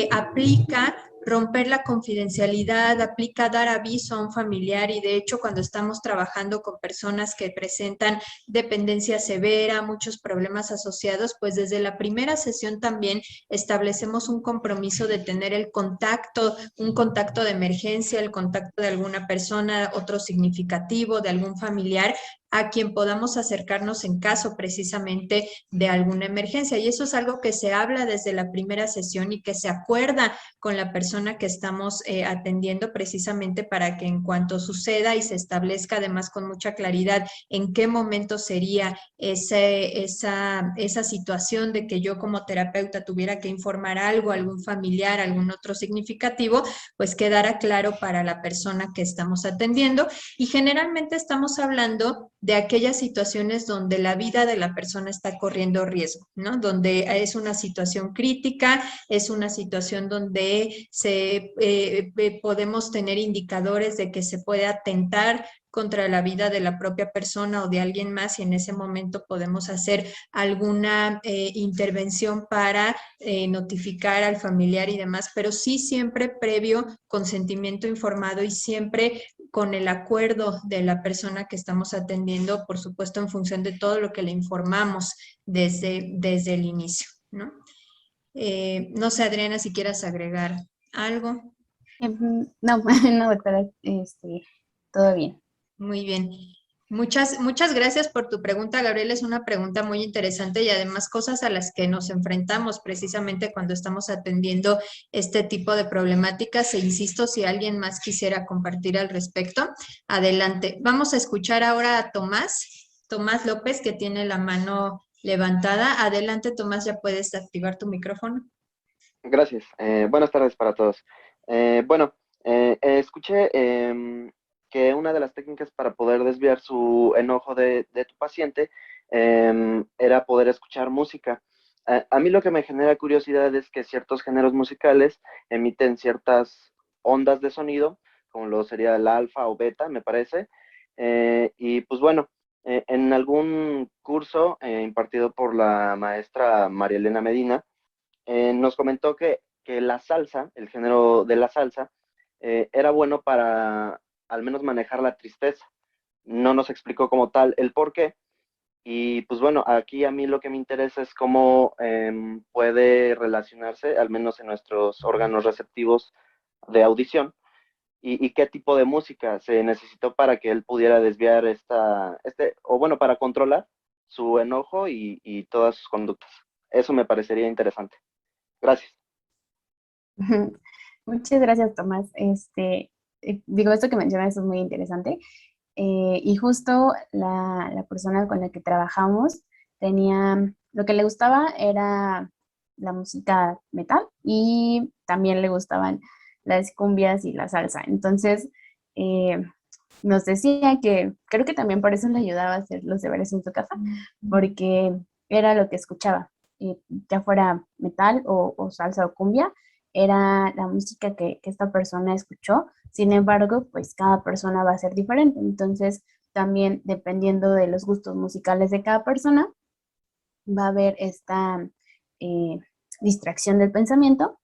aplica romper la confidencialidad, aplica dar aviso a un familiar y de hecho cuando estamos trabajando con personas que presentan dependencia severa, muchos problemas asociados, pues desde la primera sesión también establecemos un compromiso de tener el contacto, un contacto de emergencia, el contacto de alguna persona, otro significativo, de algún familiar a quien podamos acercarnos en caso precisamente de alguna emergencia. Y eso es algo que se habla desde la primera sesión y que se acuerda con la persona que estamos atendiendo precisamente para que en cuanto suceda y se establezca además con mucha claridad en qué momento sería esa situación de que yo como terapeuta tuviera que informar algo, algún familiar, algún otro significativo, pues quedara claro para la persona que estamos atendiendo. Y generalmente estamos hablando de aquellas situaciones donde la vida de la persona está corriendo riesgo, ¿no? Donde es una situación crítica, es una situación donde podemos tener indicadores de que se puede atentar contra la vida de la propia persona o de alguien más y en ese momento podemos hacer alguna intervención para notificar al familiar y demás, pero sí siempre previo consentimiento informado y siempre con el acuerdo de la persona que estamos atendiendo, por supuesto en función de todo lo que le informamos desde el inicio, ¿no? No sé, Adriana, si quieras agregar algo.
No, no, doctora, todo bien.
Muy bien. Muchas gracias por tu pregunta, Gabriel. Es una pregunta muy interesante y además cosas a las que nos enfrentamos precisamente cuando estamos atendiendo este tipo de problemáticas. E insisto, si alguien más quisiera compartir al respecto, adelante. Vamos a escuchar ahora a Tomás López, que tiene la mano levantada. Adelante, Tomás, ya puedes activar tu micrófono.
Gracias. Buenas tardes para todos. Bueno, escuché que una de las técnicas para poder desviar su enojo de tu paciente era poder escuchar música. A mí lo que me genera curiosidad es que ciertos géneros musicales emiten ciertas ondas de sonido, como lo sería el alfa o beta, me parece. Y pues bueno, en algún curso impartido por la maestra María Elena Medina, nos comentó que la salsa, el género de la salsa, era bueno para al menos manejar la tristeza. No nos explicó como tal el por qué. Y pues bueno, aquí a mí lo que me interesa es cómo puede relacionarse, al menos en nuestros órganos receptivos de audición, y qué tipo de música se necesitó para que él pudiera desviar o bueno, para controlar su enojo y todas sus conductas. Eso me parecería interesante. Gracias.
Muchas gracias, Tomás. Digo, esto que mencionas es muy interesante. Y justo la persona con la que trabajamos tenía, lo que le gustaba era la música metal y también le gustaban las cumbias y la salsa. Entonces, eh, nos decía que creo que también por eso le ayudaba a hacer los deberes en su casa, porque era lo que escuchaba, ya fuera metal o salsa o cumbia, era la música que esta persona escuchó. Sin embargo, pues cada persona va a ser diferente. Entonces, también dependiendo de los gustos musicales de cada persona, va a haber esta distracción del pensamiento.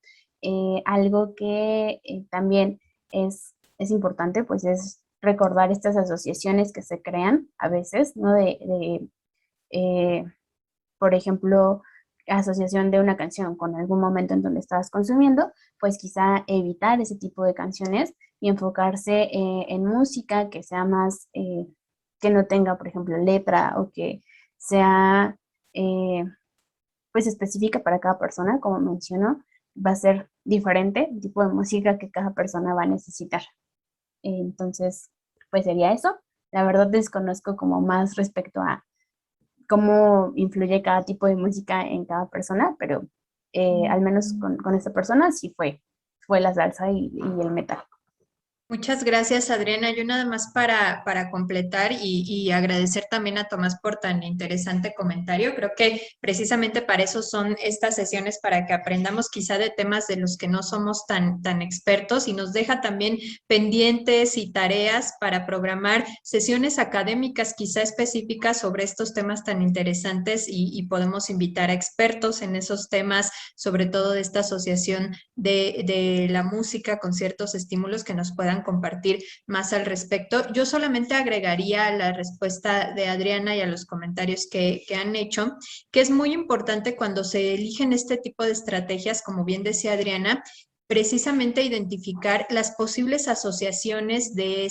Algo que también es importante, pues es recordar estas asociaciones que se crean a veces, ¿no? Eh, por ejemplo, asociación de una canción con algún momento en donde estabas consumiendo, pues quizá evitar ese tipo de canciones y enfocarse en música que sea más, que no tenga, por ejemplo, letra o que sea eh, pues específica para cada persona, como mencionó, va a ser diferente el tipo de música que cada persona va a necesitar. Entonces, pues sería eso. La verdad desconozco como más respecto a cómo influye cada tipo de música en cada persona, pero al menos con esta persona sí fue la salsa y el metal.
Muchas gracias, Adriana. Yo nada más para completar y agradecer también a Tomás por tan interesante comentario. Creo que precisamente para eso son estas sesiones, para que aprendamos quizá de temas de los que no somos tan expertos, y nos deja también pendientes y tareas para programar sesiones académicas quizá específicas sobre estos temas tan interesantes, y podemos invitar a expertos en esos temas, sobre todo de esta asociación de la música con ciertos estímulos, que nos puedan compartir más al respecto. Yo solamente agregaría a la respuesta de Adriana y a los comentarios que han hecho, que es muy importante cuando se eligen este tipo de estrategias, como bien decía Adriana, precisamente identificar las posibles asociaciones de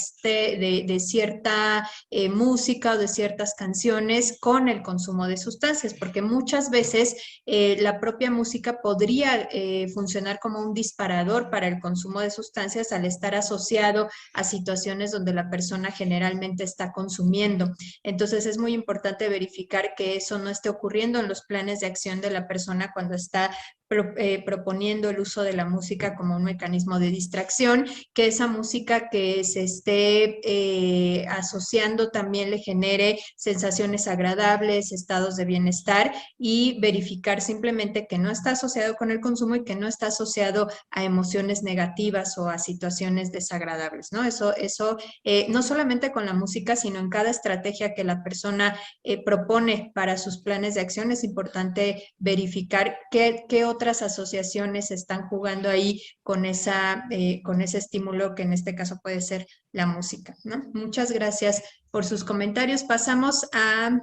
cierta música o de ciertas canciones con el consumo de sustancias, porque muchas veces la propia música podría funcionar como un disparador para el consumo de sustancias, al estar asociado a situaciones donde la persona generalmente está consumiendo. Entonces es muy importante verificar que eso no esté ocurriendo en los planes de acción de la persona cuando está proponiendo el uso de la música como un mecanismo de distracción, que esa música que se esté asociando también le genere sensaciones agradables, estados de bienestar, y verificar simplemente que no está asociado con el consumo y que no está asociado a emociones negativas o a situaciones desagradables, ¿no? Eso no solamente con la música, sino en cada estrategia que la persona propone para sus planes de acción, es importante verificar qué otras asociaciones están jugando ahí con ese estímulo, que en este caso puede ser la música, ¿no? Muchas gracias por sus comentarios. Pasamos a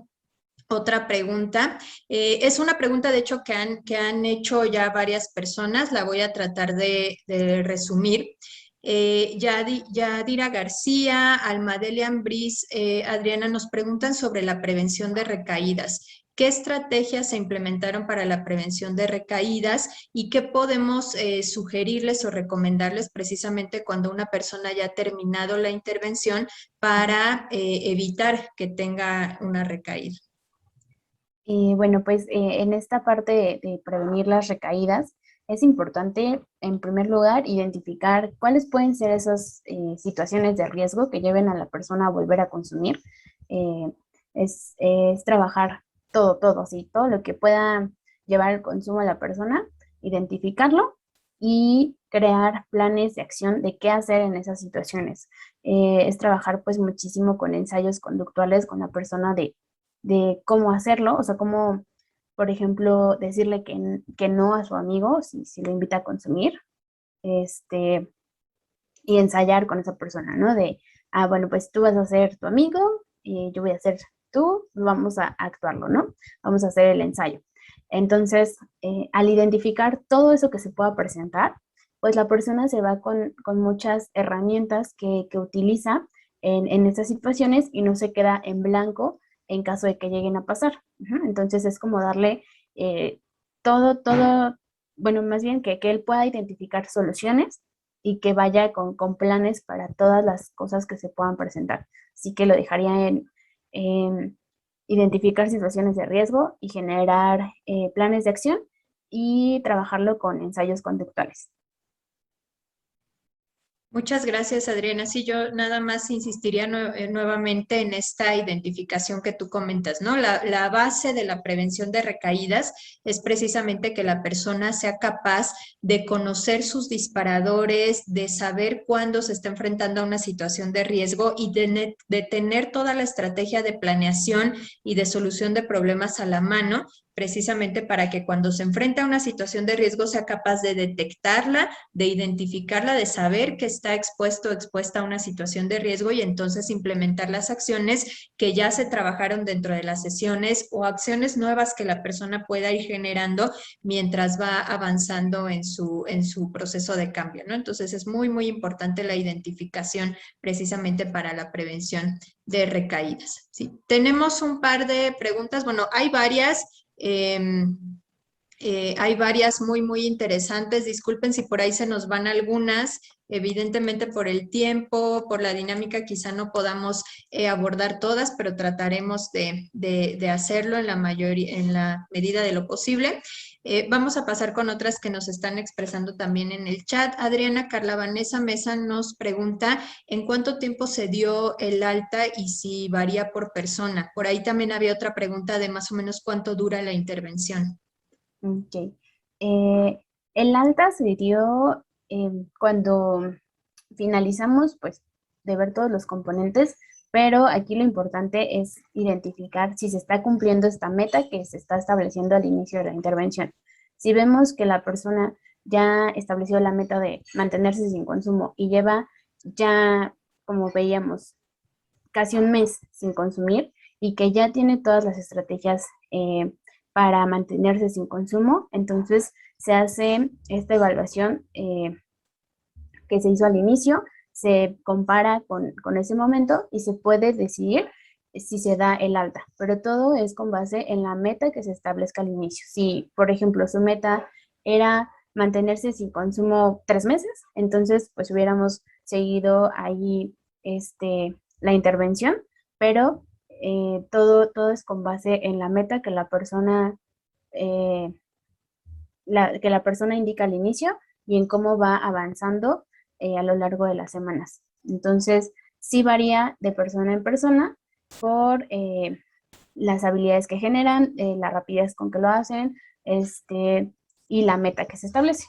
otra pregunta. Es una pregunta, de hecho, que han hecho ya varias personas. La voy a tratar de resumir. Yadira García, Almadelia Ambris, Adriana, nos preguntan sobre la prevención de recaídas. ¿Qué estrategias se implementaron para la prevención de recaídas y qué podemos sugerirles o recomendarles precisamente cuando una persona ya ha terminado la intervención para evitar que tenga una recaída?
Bueno, pues en esta parte de prevenir las recaídas, es importante, en primer lugar, identificar cuáles pueden ser esas situaciones de riesgo que lleven a la persona a volver a consumir. Eh, es trabajar todo, así, todo lo que pueda llevar al consumo a la persona, identificarlo y crear planes de acción de qué hacer en esas situaciones. Es trabajar pues muchísimo con ensayos conductuales con la persona de cómo hacerlo, o sea, cómo, por ejemplo, decirle que no a su amigo si lo invita a consumir, este, y ensayar con esa persona, ¿no? Bueno, pues tú vas a ser tu amigo y yo voy a ser tú, vamos a actuarlo, ¿no? Vamos a hacer el ensayo. Entonces, al identificar todo eso que se pueda presentar, pues la persona se va con muchas herramientas que utiliza en estas situaciones y no se queda en blanco en caso de que lleguen a pasar. Entonces es como darle todo, bueno, más bien que él pueda identificar soluciones y que vaya con planes para todas las cosas que se puedan presentar. Así que lo dejaría en identificar situaciones de riesgo y generar planes de acción y trabajarlo con ensayos conductuales.
Muchas gracias, Adriana. Sí, yo nada más insistiría nuevamente en esta identificación que tú comentas, ¿no? La base de la prevención de recaídas es precisamente que la persona sea capaz de conocer sus disparadores, de saber cuándo se está enfrentando a una situación de riesgo y de tener toda la estrategia de planeación y de solución de problemas a la mano, precisamente para que cuando se enfrenta a una situación de riesgo sea capaz de detectarla, de identificarla, de saber que está expuesto o expuesta a una situación de riesgo y entonces implementar las acciones que ya se trabajaron dentro de las sesiones o acciones nuevas que la persona pueda ir generando mientras va avanzando en su proceso de cambio, ¿no? Entonces es muy, muy importante la identificación precisamente para la prevención de recaídas. Sí. Tenemos un par de preguntas, bueno, hay varias. Hay varias muy, muy interesantes. Disculpen si por ahí se nos van algunas. Evidentemente por el tiempo, por la dinámica, quizá no podamos abordar todas, pero trataremos de hacerlo en en la medida de lo posible. Vamos a pasar con otras que nos están expresando también en el chat. Adriana Carla Vanessa Mesa nos pregunta ¿en cuánto tiempo se dio el alta y si varía por persona? Por ahí también había otra pregunta de más o menos cuánto dura la intervención.
Ok. El alta se dio cuando finalizamos, pues, de ver todos los componentes, pero aquí lo importante es identificar si se está cumpliendo esta meta que se está estableciendo al inicio de la intervención. Si vemos que la persona ya estableció la meta de mantenerse sin consumo y lleva ya, como veíamos, casi un mes sin consumir y que ya tiene todas las estrategias para mantenerse sin consumo, entonces se hace esta evaluación que se hizo al inicio, se compara con ese momento y se puede decidir si se da el alta, pero todo es con base en la meta que se establezca al inicio. Si, por ejemplo, su meta era mantenerse sin consumo 3 meses, entonces pues hubiéramos seguido ahí la intervención, pero todo es con base en la meta que eh, que la persona indica al inicio y en cómo va avanzando a lo largo de las semanas. Entonces, sí varía de persona en persona por las habilidades que generan, la rapidez con que lo hacen, y la meta que se establece.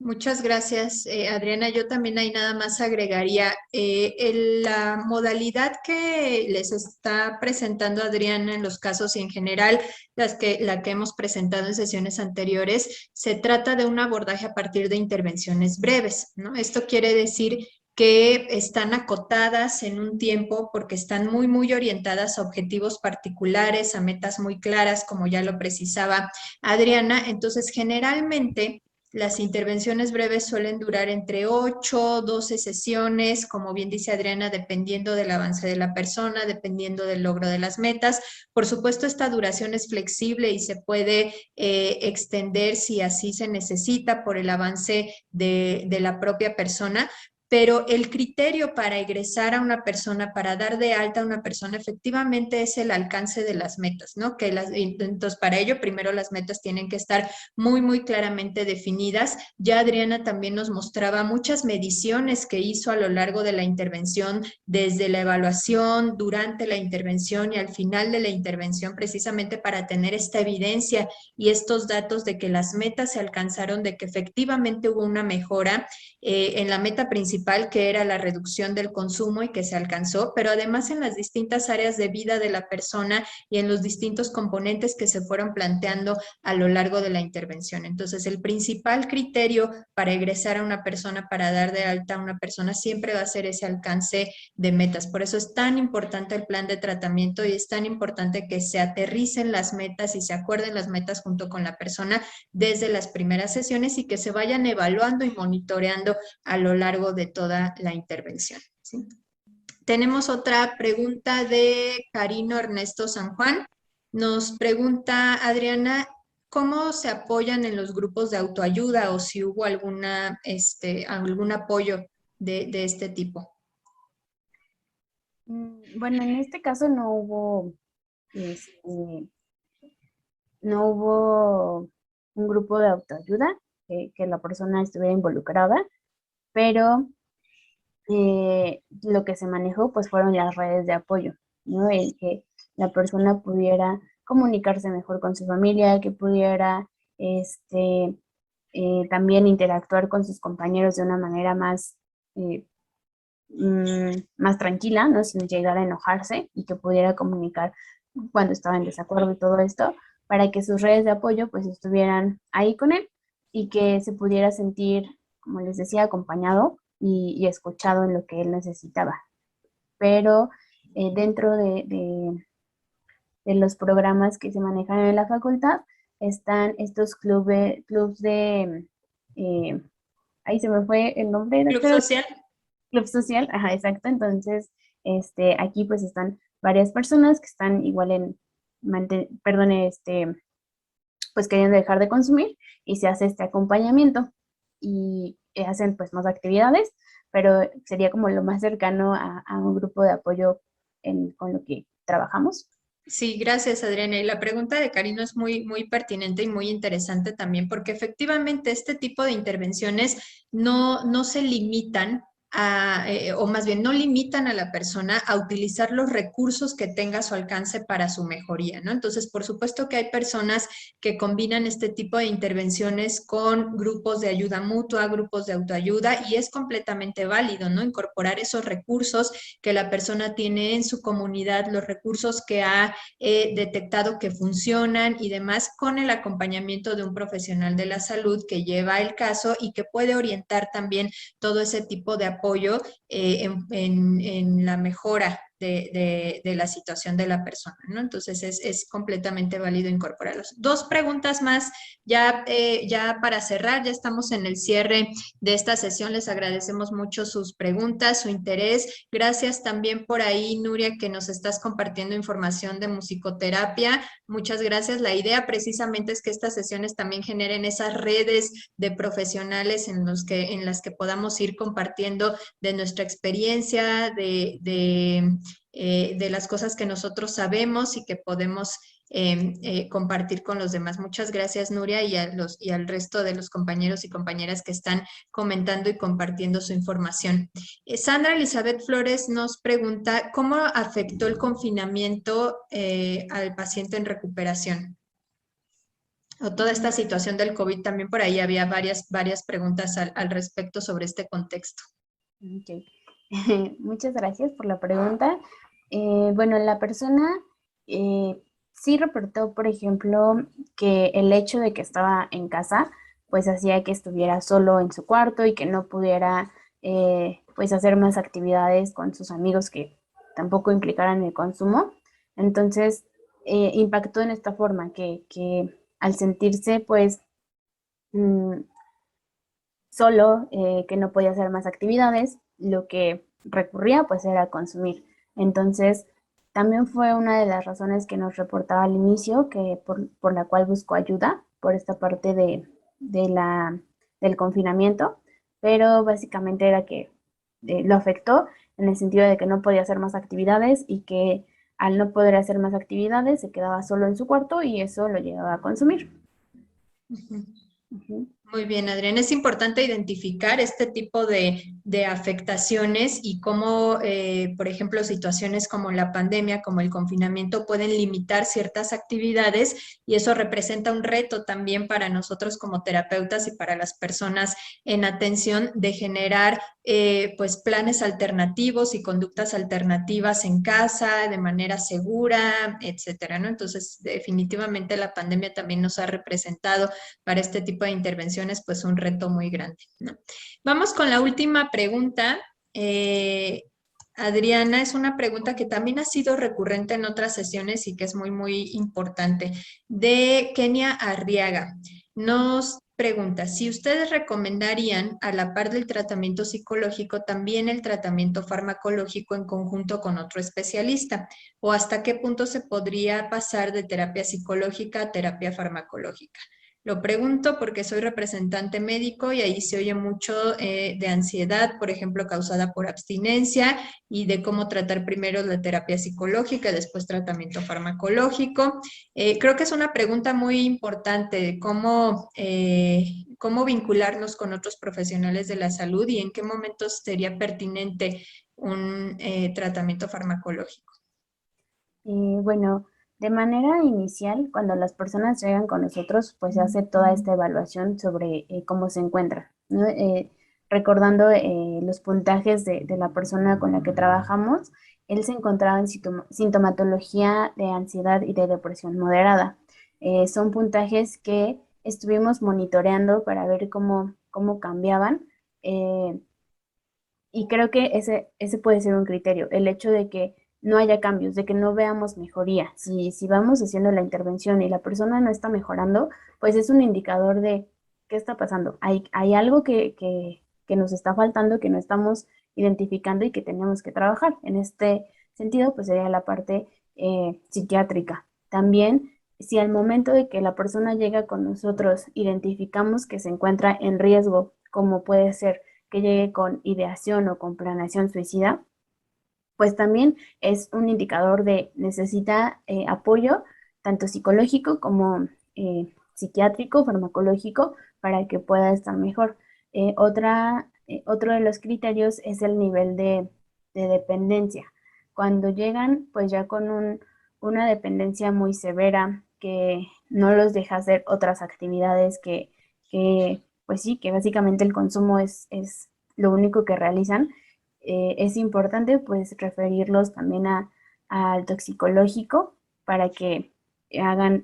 Muchas gracias, Adriana. Yo también ahí nada más agregaría la modalidad que les está presentando Adriana en los casos y en general la que hemos presentado en sesiones anteriores, se trata de un abordaje a partir de intervenciones breves, ¿no? Esto quiere decir que están acotadas en un tiempo porque están muy, muy orientadas a objetivos particulares, a metas muy claras, como ya lo precisaba Adriana. Entonces, generalmente las intervenciones breves suelen durar entre 8, 12 sesiones, como bien dice Adriana, dependiendo del avance de la persona, dependiendo del logro de las metas. Por supuesto, esta duración es flexible y se puede extender si así se necesita por el avance de la propia persona, pero el criterio para egresar a una persona, para dar de alta a una persona, efectivamente es el alcance de las metas, ¿no? Entonces, para ello, primero las metas tienen que estar muy, muy claramente definidas. Ya Adriana también nos mostraba muchas mediciones que hizo a lo largo de la intervención, desde la evaluación, durante la intervención y al final de la intervención, precisamente para tener esta evidencia y estos datos de que las metas se alcanzaron, de que efectivamente hubo una mejora en la meta principal, que era la reducción del consumo y que se alcanzó, pero además en las distintas áreas de vida de la persona y en los distintos componentes que se fueron planteando a lo largo de la intervención. Entonces, el principal criterio para egresar a una persona, para dar de alta a una persona, siempre va a ser ese alcance de metas. Por eso es tan importante el plan de tratamiento y es tan importante que se aterricen las metas y se acuerden las metas junto con la persona desde las primeras sesiones y que se vayan evaluando y monitoreando a lo largo de toda la intervención. ¿Sí? Tenemos otra pregunta de Carino Ernesto San Juan. Nos pregunta Adriana, ¿cómo se apoyan en los grupos de autoayuda o si hubo algún apoyo de este tipo?
Bueno, en este caso no hubo un grupo de autoayuda. que la persona estuviera involucrada, pero lo que se manejó pues fueron las redes de apoyo, ¿no? El que la persona pudiera comunicarse mejor con su familia, que pudiera también interactuar con sus compañeros de una manera más, más tranquila, ¿no? Sin llegar a enojarse, y que pudiera comunicar cuando estaba en desacuerdo y todo esto, para que sus redes de apoyo pues estuvieran ahí con él y que se pudiera sentir, como les decía, acompañado y escuchado en lo que él necesitaba. Pero dentro de los programas que se manejan en la facultad están estos clubs de, ahí se me fue el nombre,
Club
doctora.
social.
Club social, ajá, exacto. Entonces, aquí pues están varias personas que están igual en, pues queriendo dejar de consumir, y se hace este acompañamiento y hacen pues más actividades, pero sería como lo más cercano a un grupo de apoyo con lo que trabajamos.
Sí, gracias, Adriana. Y la pregunta de Karina es muy, muy pertinente y muy interesante también, porque efectivamente este tipo de intervenciones no se limitan o más bien no limitan a la persona a utilizar los recursos que tenga a su alcance para su mejoría, ¿no? Entonces, por supuesto que hay personas que combinan este tipo de intervenciones con grupos de ayuda mutua, grupos de autoayuda, y es completamente válido, ¿no? Incorporar esos recursos que la persona tiene en su comunidad, los recursos que ha detectado que funcionan y demás, con el acompañamiento de un profesional de la salud que lleva el caso y que puede orientar también todo ese tipo de apoyo en la mejora de la situación de la persona, ¿no? Entonces es completamente válido incorporarlos. Dos preguntas más ya para cerrar, ya estamos en el cierre de esta sesión. Les agradecemos mucho sus preguntas, su interés. Gracias también por ahí, Nuria, que nos estás compartiendo información de musicoterapia. Muchas gracias. La idea precisamente es que estas sesiones también generen esas redes de profesionales en las que podamos ir compartiendo de nuestra experiencia, de las cosas que nosotros sabemos y que podemos compartir con los demás. Muchas gracias, Nuria, y al resto de los compañeros y compañeras que están comentando y compartiendo su información. Sandra Elizabeth Flores nos pregunta, ¿cómo afectó el confinamiento al paciente en recuperación? O toda esta situación del COVID, también por ahí había varias preguntas al respecto sobre este contexto.
Okay. Muchas gracias por la pregunta. Bueno, la persona sí reportó, por ejemplo, que el hecho de que estaba en casa, pues hacía que estuviera solo en su cuarto y que no pudiera, pues, hacer más actividades con sus amigos que tampoco implicaran el consumo. Entonces, impactó en esta forma, que al sentirse, pues, solo, que no podía hacer más actividades, lo que recurría pues era consumir. Entonces, también fue una de las razones que nos reportaba al inicio, que por la cual buscó ayuda por esta parte del confinamiento, pero básicamente era que lo afectó en el sentido de que no podía hacer más actividades, y que al no poder hacer más actividades se quedaba solo en su cuarto y eso lo llevaba a consumir.
Uh-huh.
Uh-huh.
Muy bien, Adrián. Es importante identificar este tipo de afectaciones y cómo, por ejemplo, situaciones como la pandemia, como el confinamiento, pueden limitar ciertas actividades, y eso representa un reto también para nosotros como terapeutas y para las personas en atención, de generar pues planes alternativos y conductas alternativas en casa, de manera segura, etcétera, ¿no? Entonces, definitivamente la pandemia también nos ha representado para este tipo de intervenciones pues un reto muy grande, ¿no? Vamos con la última pregunta. Adriana, es una pregunta que también ha sido recurrente en otras sesiones y que es muy, muy importante, de Kenia Arriaga. Nos pregunta, si ustedes recomendarían, a la par del tratamiento psicológico, también el tratamiento farmacológico en conjunto con otro especialista, o hasta qué punto se podría pasar de terapia psicológica a terapia farmacológica. Lo pregunto porque soy representante médico y ahí se oye mucho de ansiedad, por ejemplo, causada por abstinencia y de cómo tratar primero la terapia psicológica, después tratamiento farmacológico. Creo que es una pregunta muy importante, cómo vincularnos con otros profesionales de la salud y en qué momentos sería pertinente un tratamiento farmacológico.
Bueno, de manera inicial, cuando las personas llegan con nosotros, pues se hace toda esta evaluación sobre cómo se encuentra, ¿no? Recordando los puntajes de la persona con la que trabajamos, él se encontraba en sintomatología de ansiedad y de depresión moderada. Son puntajes que estuvimos monitoreando para ver cómo cambiaban. eh, y creo que ese puede ser un criterio, el hecho de que no haya cambios, de que no veamos mejoría. Si vamos haciendo la intervención y la persona no está mejorando, pues es un indicador de qué está pasando. Hay algo que nos está faltando, que no estamos identificando y que tenemos que trabajar. En este sentido, pues sería la parte psiquiátrica. También, si al momento de que la persona llega con nosotros, identificamos que se encuentra en riesgo, como puede ser que llegue con ideación o con planeación suicida, pues también es un indicador de necesita apoyo tanto psicológico como psiquiátrico, farmacológico, para que pueda estar mejor. Otro de los criterios es el nivel de dependencia. Cuando llegan, pues ya con una dependencia muy severa que no los deja hacer otras actividades pues sí, que básicamente el consumo es lo único que realizan, es importante pues referirlos también al toxicológico para que hagan,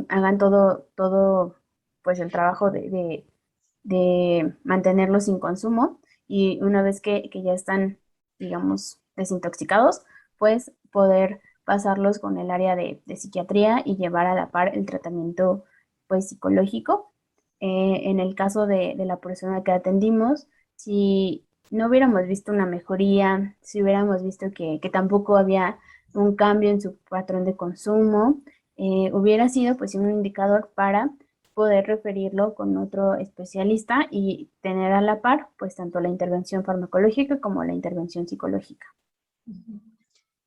hagan todo pues el trabajo de mantenerlos sin consumo y una vez que ya están, digamos, desintoxicados, pues poder pasarlos con el área de psiquiatría y llevar a la par el tratamiento pues psicológico. En el caso de la persona que atendimos, si no hubiéramos visto una mejoría, si hubiéramos visto que tampoco había un cambio en su patrón de consumo, hubiera sido pues un indicador para poder referirlo con otro especialista y tener a la par pues tanto la intervención farmacológica como la intervención psicológica.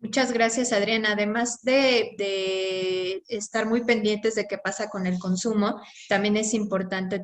Muchas gracias, Adriana. Además de estar muy pendientes de qué pasa con el consumo, también es importante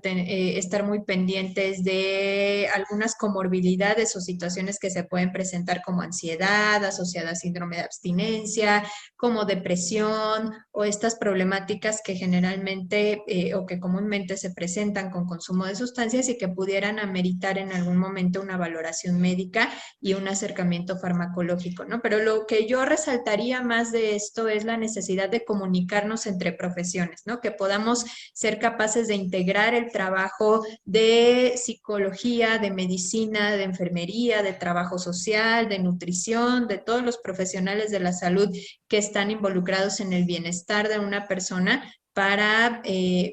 estar muy pendientes de algunas comorbilidades o situaciones que se pueden presentar como ansiedad asociada a síndrome de abstinencia, como depresión o estas problemáticas que generalmente o que comúnmente se presentan con consumo de sustancias y que pudieran ameritar en algún momento una valoración médica y un acercamiento farmacológico, ¿no? Pero lo que yo resaltaría más de esto es la necesidad de comunicarnos entre profesiones, ¿no? Que podamos ser capaces de integrar el trabajo de psicología, de medicina, de enfermería, de trabajo social, de nutrición, de todos los profesionales de la salud que están involucrados en el bienestar de una persona para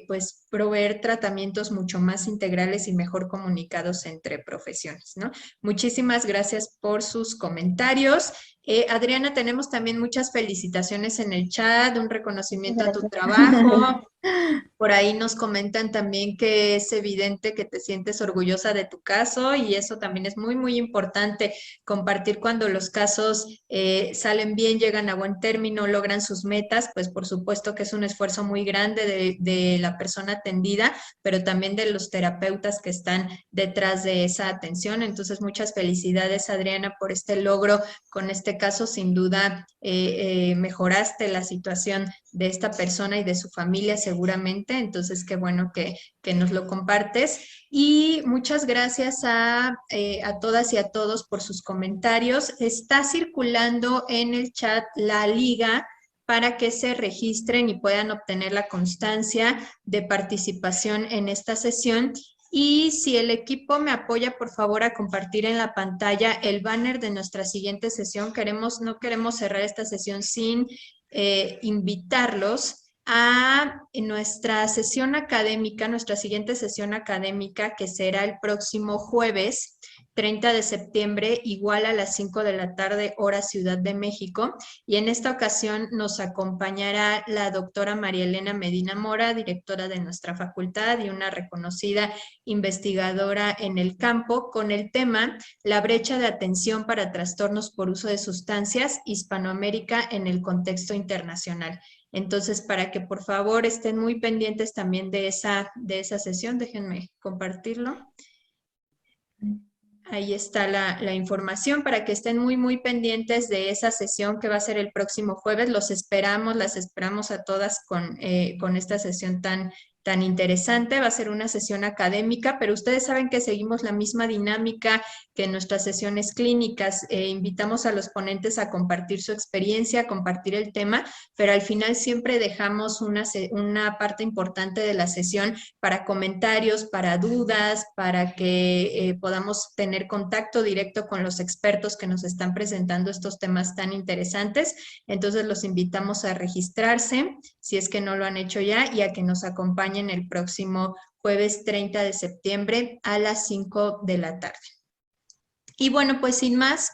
pues proveer tratamientos mucho más integrales y mejor comunicados entre profesiones, ¿no? Muchísimas gracias por sus comentarios. Adriana, tenemos también muchas felicitaciones en el chat, un reconocimiento a tu
Gracias.
trabajo. Por ahí nos comentan también que es evidente que te sientes orgullosa de tu caso y eso también es muy, muy importante compartir cuando los casos salen bien, llegan a buen término, logran sus metas, pues por supuesto que es un esfuerzo muy grande de la persona atendida, pero también de los terapeutas que están detrás de esa atención. Entonces, muchas felicidades, Adriana, por este logro. Con este caso, sin duda, mejoraste la situación de esta persona y de su familia seguramente, entonces qué bueno que nos lo compartes y muchas gracias a todas y a todos por sus comentarios. Está circulando en el chat la liga para que se registren y puedan obtener la constancia de participación en esta sesión. Y si el equipo me apoya, por favor, a compartir en la pantalla el banner de nuestra siguiente sesión. No queremos cerrar esta sesión sin invitarlos a nuestra sesión académica, nuestra siguiente sesión académica, que será el próximo jueves 30 de septiembre, igual a las 5 de la tarde, hora Ciudad de México. Y en esta ocasión nos acompañará la doctora María Elena Medina Mora, directora de nuestra facultad y una reconocida investigadora en el campo, con el tema La brecha de atención para trastornos por uso de sustancias, Hispanoamérica en el contexto internacional. Entonces, para que por favor estén muy pendientes también de esa sesión, déjenme compartirlo. Ahí está la información para que estén muy pendientes de esa sesión que va a ser el próximo jueves. Las esperamos a todas con esta sesión tan interesante. Va a ser una sesión académica, pero ustedes saben que seguimos la misma dinámica que en nuestras sesiones clínicas. Invitamos a los ponentes a compartir su experiencia, a compartir el tema, pero al final siempre dejamos una parte importante de la sesión para comentarios, para dudas, para que podamos tener contacto directo con los expertos que nos están presentando estos temas tan interesantes. Entonces los invitamos a registrarse si es que no lo han hecho ya y a que nos acompañen el próximo jueves 30 de septiembre a las 5 de la tarde. Y bueno, pues sin más,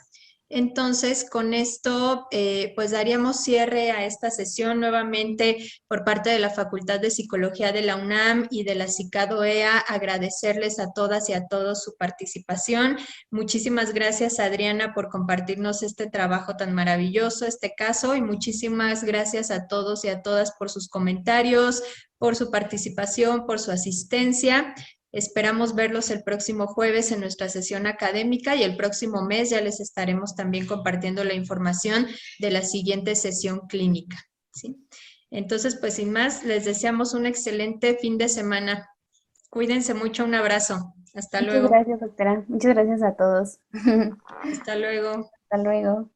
entonces con esto pues daríamos cierre a esta sesión nuevamente por parte de la Facultad de Psicología de la UNAM y de la CICAD-OEA, agradecerles a todas y a todos su participación. Muchísimas gracias, Adriana, por compartirnos este trabajo tan maravilloso, este caso, y muchísimas gracias a todos y a todas por sus comentarios, por su participación, por su asistencia. Esperamos verlos el próximo jueves en nuestra sesión académica y el próximo mes ya les estaremos también compartiendo la información de la siguiente sesión clínica, ¿sí? Entonces, pues sin más, les deseamos un excelente fin de semana. Cuídense mucho, un abrazo. Hasta luego.
Muchas gracias, doctora. Muchas gracias a todos.
Hasta luego.
Hasta luego.